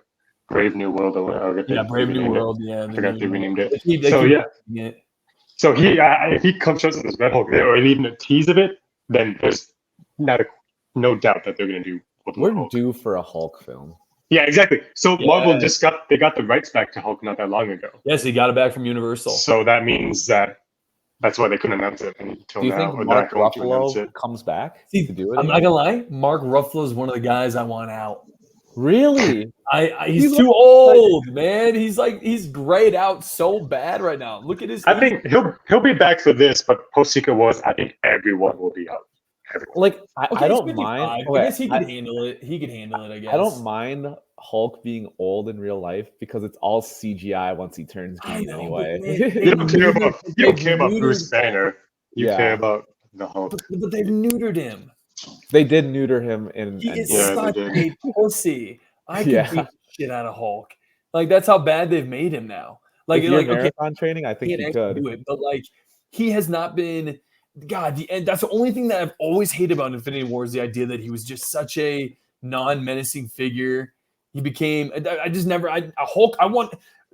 Brave New World Order. Brave New World. Yeah, I forgot they renamed it. Yeah. So if he shows up as Red Hulk there, or even a tease of it, then there's no doubt that they're going to do. We're due for a Hulk film. Yeah, exactly. So Marvel they got the rights back to Hulk not that long ago. Yes, he got it back from Universal. So that means that's why they couldn't announce it until now. Do you think Mark Ruffalo comes back to do it? I'm not gonna lie, Mark Ruffalo is one of the guys I want out. Really? He's too old, man. He's grayed out so bad right now. Look at his. I think he'll be back for this, but post Secret Wars, I think everyone will be out. I don't mind. I guess he could handle it. He could handle it. I guess. I don't mind Hulk being old in real life because it's all CGI once he turns green anyway. You don't care about Bruce Banner. You care about the Hulk. But they've neutered him. They did neuter him in. He is such a pussy. I can beat the shit out of Hulk. That's how bad they've made him now. Marathon training, I think he could. Do it, but he has not been. God, that's the only thing that I've always hated about Infinity War is the idea that he was just such a non-menacing figure. He became. I just never. Hulk.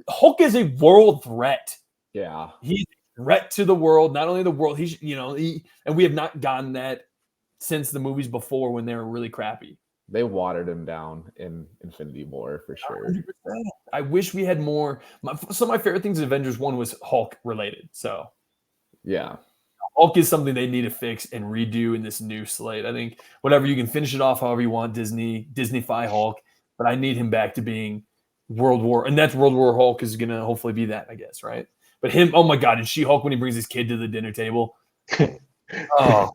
Hulk is a world threat. Yeah, he's a threat to the world. Not only the world. And we have not gotten that since the movies before when they were really crappy. They watered him down in Infinity War for sure. 100%. I wish we had more. Some of my favorite things in Avengers 1 was Hulk related. So yeah. Hulk is something they need to fix and redo in this new slate. I think whatever you can finish it off however you want, Disney-fy Hulk, but I need him back to being World War, and that's World War Hulk is gonna hopefully be that, I guess, right? But him, oh my God, and She-Hulk when he brings his kid to the dinner table. Oh,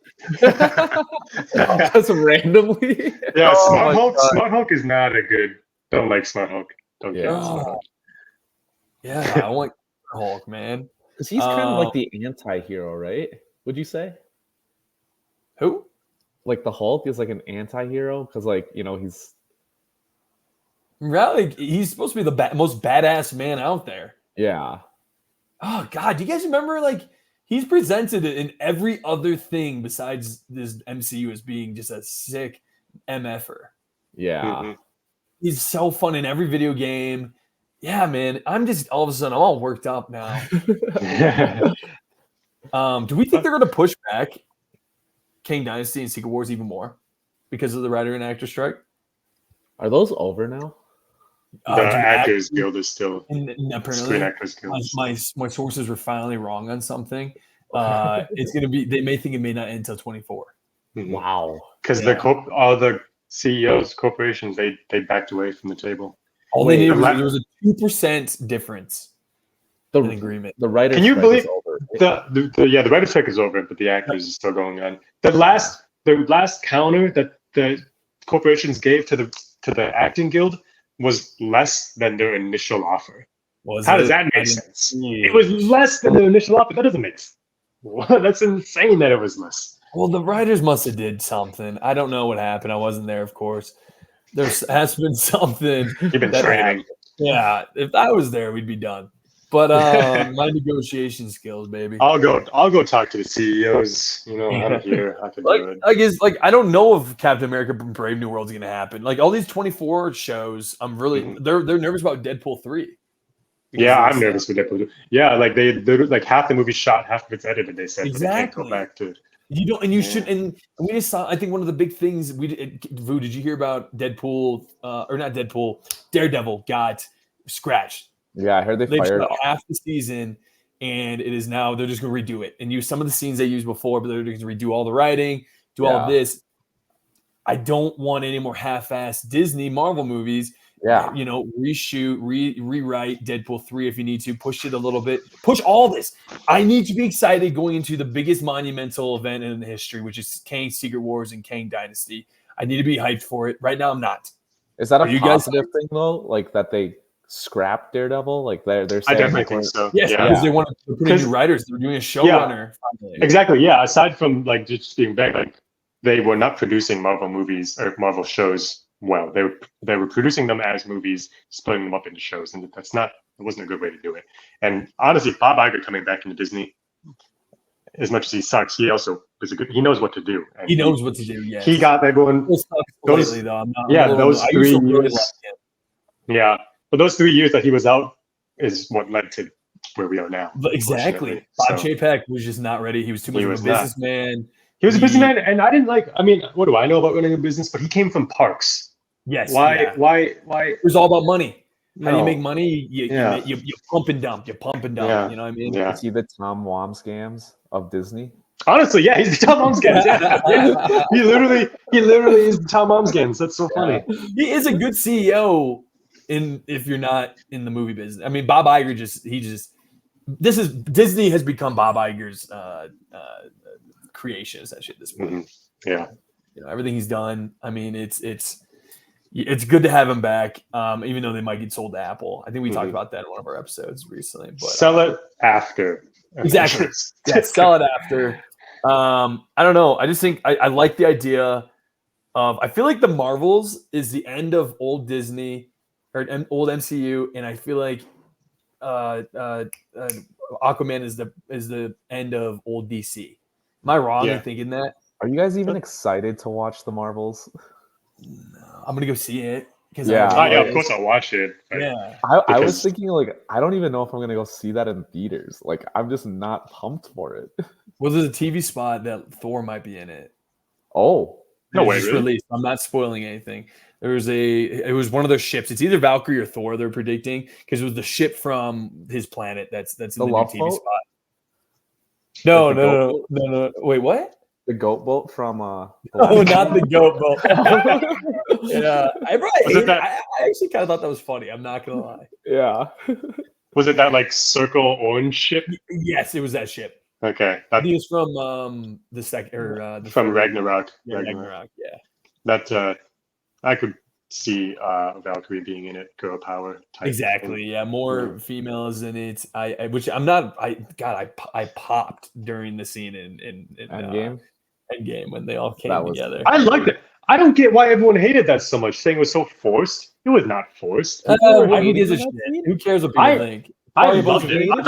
that's randomly. Yeah, Smart Hulk is not a good. Don't like Smart Hulk. Don't get Smart Hulk. Yeah, I want Hulk, man. Because he's kind of like the anti-hero, right? Would you say? Who? The Hulk is an anti-hero because, he's really he's supposed to be the most badass man out there. Yeah. Oh God, do you guys remember he's presented in every other thing besides this MCU as being just a sick MFer. Yeah. Mm-hmm. He's so fun in every video game. Yeah, man. I'm just all of a sudden I'm all worked up now. Do we think they're going to push back Kang Dynasty and Secret Wars even more because of the writer and actor strike? Are those over now? The Actors Guild is still. Apparently, Screen Actors Guild. My sources were finally wrong on something. It's going to be. They may think it may not end until 24. Mm-hmm. Wow. Because all the CEOs, corporations, they backed away from the table. All they needed was there was a 2% difference. In agreement. The writer's Can you strike believe is over. the writer's strike is over, but the actors is still going on. The last counter that the corporations gave to the acting guild was less than their initial offer. How does that make sense? It was less than their initial offer. That doesn't make sense. That's insane that it was less. Well, the writers must have did something. I don't know what happened. I wasn't there, of course. There has been something. You've been training. Yeah, if I was there, we'd be done. But my negotiation skills, baby. I'll go talk to the CEOs. I'm here. I can do it. I guess I don't know if Captain America Brave New World's gonna happen. All these 24 shows, I'm really they're nervous about Deadpool 3. Yeah, I'm nervous for Deadpool 3. Yeah, they're half the movie's shot, half of it's edited. They said exactly. They can't go back to. You don't, and you should. And we just saw. I think one of the big things Vu, did you hear about Deadpool or not Deadpool? Daredevil got scratched. Yeah, I heard they fired half the season. and it is now they're just going to redo it and use some of the scenes they used before, but they're going to redo all the writing, do all of this. I don't want any more half-assed Disney Marvel movies. Yeah. Reshoot, rewrite Deadpool 3 if you need to, push it a little bit, push all this. I need to be excited going into the biggest monumental event in history, which is Kang Secret Wars and Kang Dynasty. I need to be hyped for it. Right now, I'm not. Is that a positive thing though? Like that they scrapped Daredevil? Like they're saying I definitely think so. Yes, because they want to put in new writers. They're doing a showrunner. Exactly. Yeah. Aside from like just being back, like they were not producing Marvel movies or Marvel shows well. They were producing them as movies, splitting them up into shows, and it wasn't a good way to do it. And honestly, Bob Iger coming back into Disney, as much as he sucks, he also he knows what to do. And he knows what to do. Yeah, he got everyone. Those 3 years. Yeah, but those 3 years that he was out is what led to where we are now. Exactly. Bob Chapek was just not ready. He was too much of a businessman. He was a businessman, and I didn't like. I mean, what do I know about running a business? But he came from parks. Yes. Why? It was all about money. How do you make money? You pump and dump. You pump and dump. Yeah. You know what I mean? Yeah. Is he the Tom Wamsgams of Disney? Honestly, yeah, he's the Tom Wamsgans. Yeah. He literally is the Tom Wamsgans. That's so funny. He is a good CEO if you're not in the movie business. I mean, Bob Iger Disney has become Bob Iger's creation essentially at this point. Mm-hmm. Yeah. Everything he's done. I mean, it's good to have him back, even though they might get sold to Apple. I think we talked about that in one of our episodes recently. But sell it after. Exactly. Yeah, sell it after. I don't know. I just think I like the idea of. I feel like the Marvels is the end of old Disney or old MCU, and I feel like Aquaman is the end of old DC. Am I wrong in thinking that? Are you guys even excited to watch the Marvels? No, I'm gonna go see it. Of course I'll watch it. Yeah, I was thinking like I don't even know if I'm gonna go see that in theaters. Like I'm just not pumped for it. Well, there's a TV spot that Thor might be in it. Oh, no way! Really? Released. I'm not spoiling anything. It was one of those ships. It's either Valkyrie or Thor. They're predicting because it was the ship from his planet. That's in the new TV spot. No. Wait, what? The goat boat from not the goat boat. Yeah, I actually kind of thought that was funny. I'm not gonna lie. Yeah. Was it that like circle orange ship? Yes, it was that ship. Okay. I think it's from the second or from Ragnarok. Yeah, Ragnarok. Yeah. That I could see Valkyrie being in it, girl power type. Exactly. Thing. Yeah, more females in it. Which I'm not. I popped during the scene in Endgame when they all came together. I liked it. I don't get why everyone hated that so much, saying it was so forced. It was not forced. Who gives a shit? Who cares what people think? I loved it. I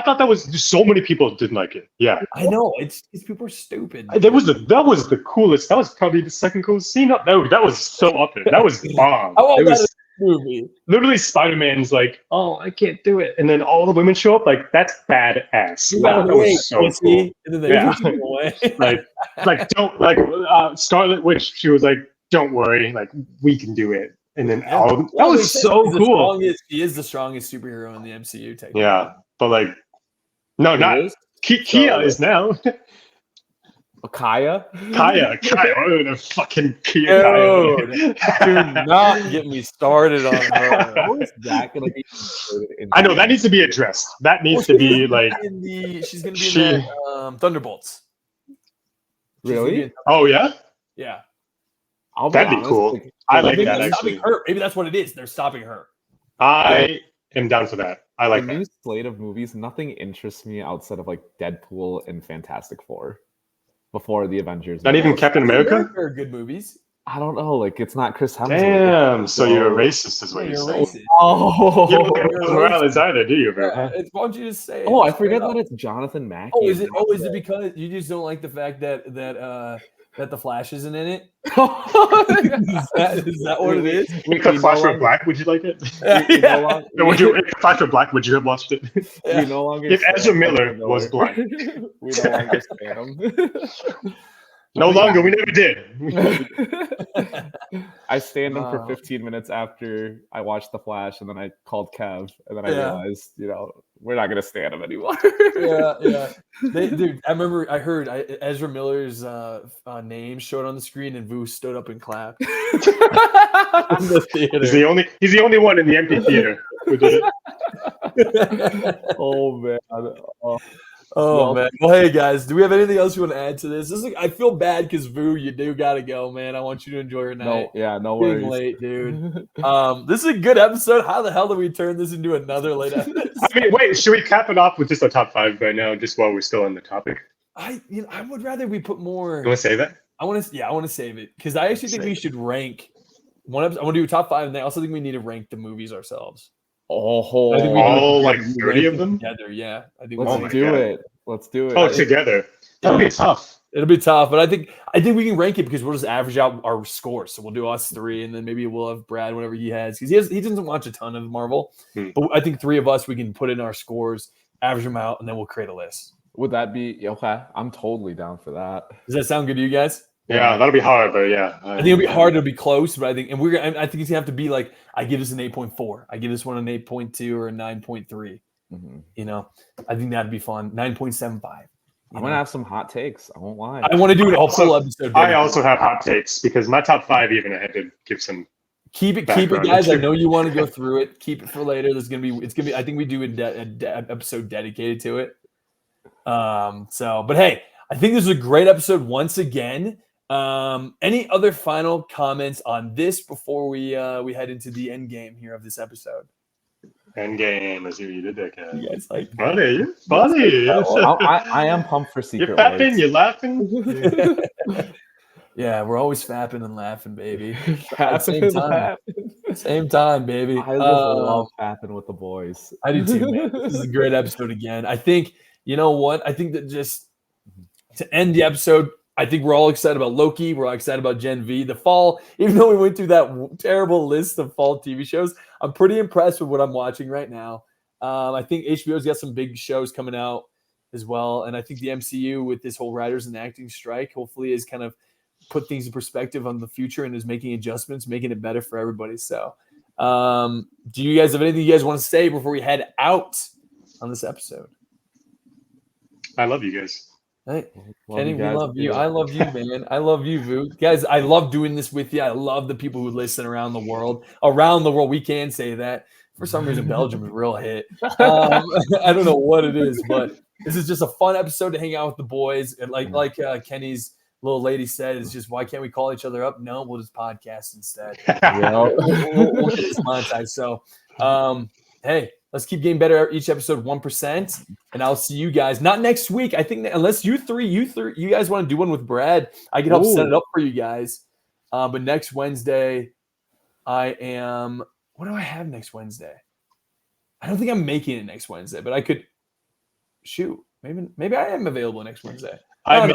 thought that was just so many people didn't like it. Yeah, I know. It's people are stupid. That was the coolest. That was probably the second coolest scene. That was so up there. That was bomb. It was movie. Literally, Spider-Man's like, "Oh, I can't do it," and then all the women show up. Like that's badass. That was so cool. And then they push him away. Scarlet Witch. She was like, "Don't worry, like we can do it." And then that was so cool. He is the strongest superhero in the MCU. Technically. Yeah, but like, no, not Kia is now. Kaya, the fucking Kia. Do not get me started on her. How is that gonna be? I know that needs to be addressed. That needs to be like. She's gonna be in that, Thunderbolts. Really? Oh yeah. Yeah. That'd be cool. I like that actually. Her. Maybe that's what it is. They're stopping her. I am down for that. I like the that. new slate of movies. Nothing interests me outside of like Deadpool and Fantastic Four. Before the Avengers. Not even Captain America? They're good movies. I don't know. Like, it's not Chris Hemsworth. Damn. So you're a racist is what you're saying. Racist. Oh. You don't like Morales either, do you, bro? Why don't you just say it? Oh, I forget that it's Jonathan Mackie. Oh, is it because you just don't like the fact that the Flash isn't in it? is that what it is? If the Flash were black, would you like it? If Flash were black, would you have watched it? We no longer if Ezra Miller was black. We no longer stand him. No longer, we never did. I stand him for 15 minutes after I watched The Flash, and then I called Kev, and then I realized, we're not gonna stand him anymore. Yeah. Dude, I heard Ezra Miller's name showed on the screen, and Vu stood up and clapped. In the theater. He's the only one in the empty theater who did it. Oh man. Oh man. Well, hey guys, do we have anything else you want to add to this? I feel bad because Vu, you do gotta go, man. I want you to enjoy your night. No Being worries. late, dude. This is a good episode. How the hell did we turn this into another late episode? I mean, wait, should we cap it off with just a top 5 right now, just while we're still on the topic? I would rather we put more. You want to say that? I want to save it because I actually think we should rank one episode. I want to do a top 5, and I also think we need to rank the movies ourselves. Oh, I think like 30 of them together. Yeah, I think let's do it. Let's do it. Oh, together. That'll be tough. It'll be tough, but I think we can rank it because we'll just average out our scores. So we'll do us 3, and then maybe we'll have Brad whatever he has because he doesn't watch a ton of Marvel. But I think 3 of us we can put in our scores, average them out, and then we'll create a list. Would that be okay? I'm totally down for that. Does that sound good to you guys? Yeah, that'll be hard, but yeah. I think it'll be hard to be close, but I think I think it's gonna have to be like I give this an 8.4, I give this one an 8.2 or a 9.3. Mm-hmm. You know, I think that'd be fun. 9.75. I'm gonna have some hot takes. I won't lie. I want to do a full episode. I also have hot takes because my top 5 even I had to give some. Keep it, guys. I know you want to go through it. Keep it for later. It's gonna be. I think we do an episode dedicated to it. But hey, I think this is a great episode once again. Any other final comments on this before we head into the end game here of this episode? End game, as you did that, guys. You guys like funny? You're funny. I am pumped for Secret You're fapping. You're laughing. Yeah, we're always fapping and laughing, baby. At the same time. Same time, baby. I just love fapping with the boys. I do too, man. This is a great episode again. I think, you know what? I think that just to end the episode, I think we're all excited about Loki. We're all excited about Gen V. The fall, even though we went through that terrible list of fall TV shows, I'm pretty impressed with what I'm watching right now. I think HBO's got some big shows coming out as well. And I think the MCU with this whole writers and acting strike hopefully is kind of put things in perspective on the future and is making adjustments, making it better for everybody. So do you guys have anything you guys want to say before we head out on this episode? I love you guys. Hey, Kenny, we love you. I love you, man. I love you, Vu. Guys, I love doing this with you. I love the people who listen around the world. Around the world, we can say that. For some reason, Belgium is a real hit. I don't know what it is, but this is just a fun episode to hang out with the boys. And like Kenny's little lady said, it's just, why can't we call each other up? No, we'll just podcast instead. We'll get this monetized. So, hey, let's keep getting better each episode 1%. And I'll see you guys not next week. I think that unless you guys want to do one with Brad, I can help set it up for you guys. But next Wednesday, what do I have next Wednesday? I don't think I'm making it next Wednesday, but I could maybe I am available next Wednesday. I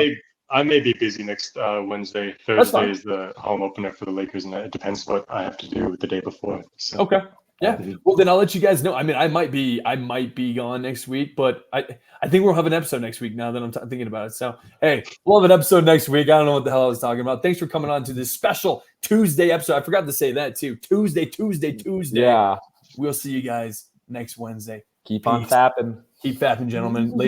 may be busy next Wednesday. Thursday is the home opener for the Lakers, and it depends what I have to do the day before. So. Okay. Yeah. Well, then I'll let you guys know. I mean, I might be gone next week, but I think we'll have an episode next week now that I'm thinking about it. So, hey, we'll have an episode next week. I don't know what the hell I was talking about. Thanks for coming on to this special Tuesday episode. I forgot to say that too. Tuesday. Yeah. We'll see you guys next Wednesday. Keep on fapping. Keep fapping, gentlemen.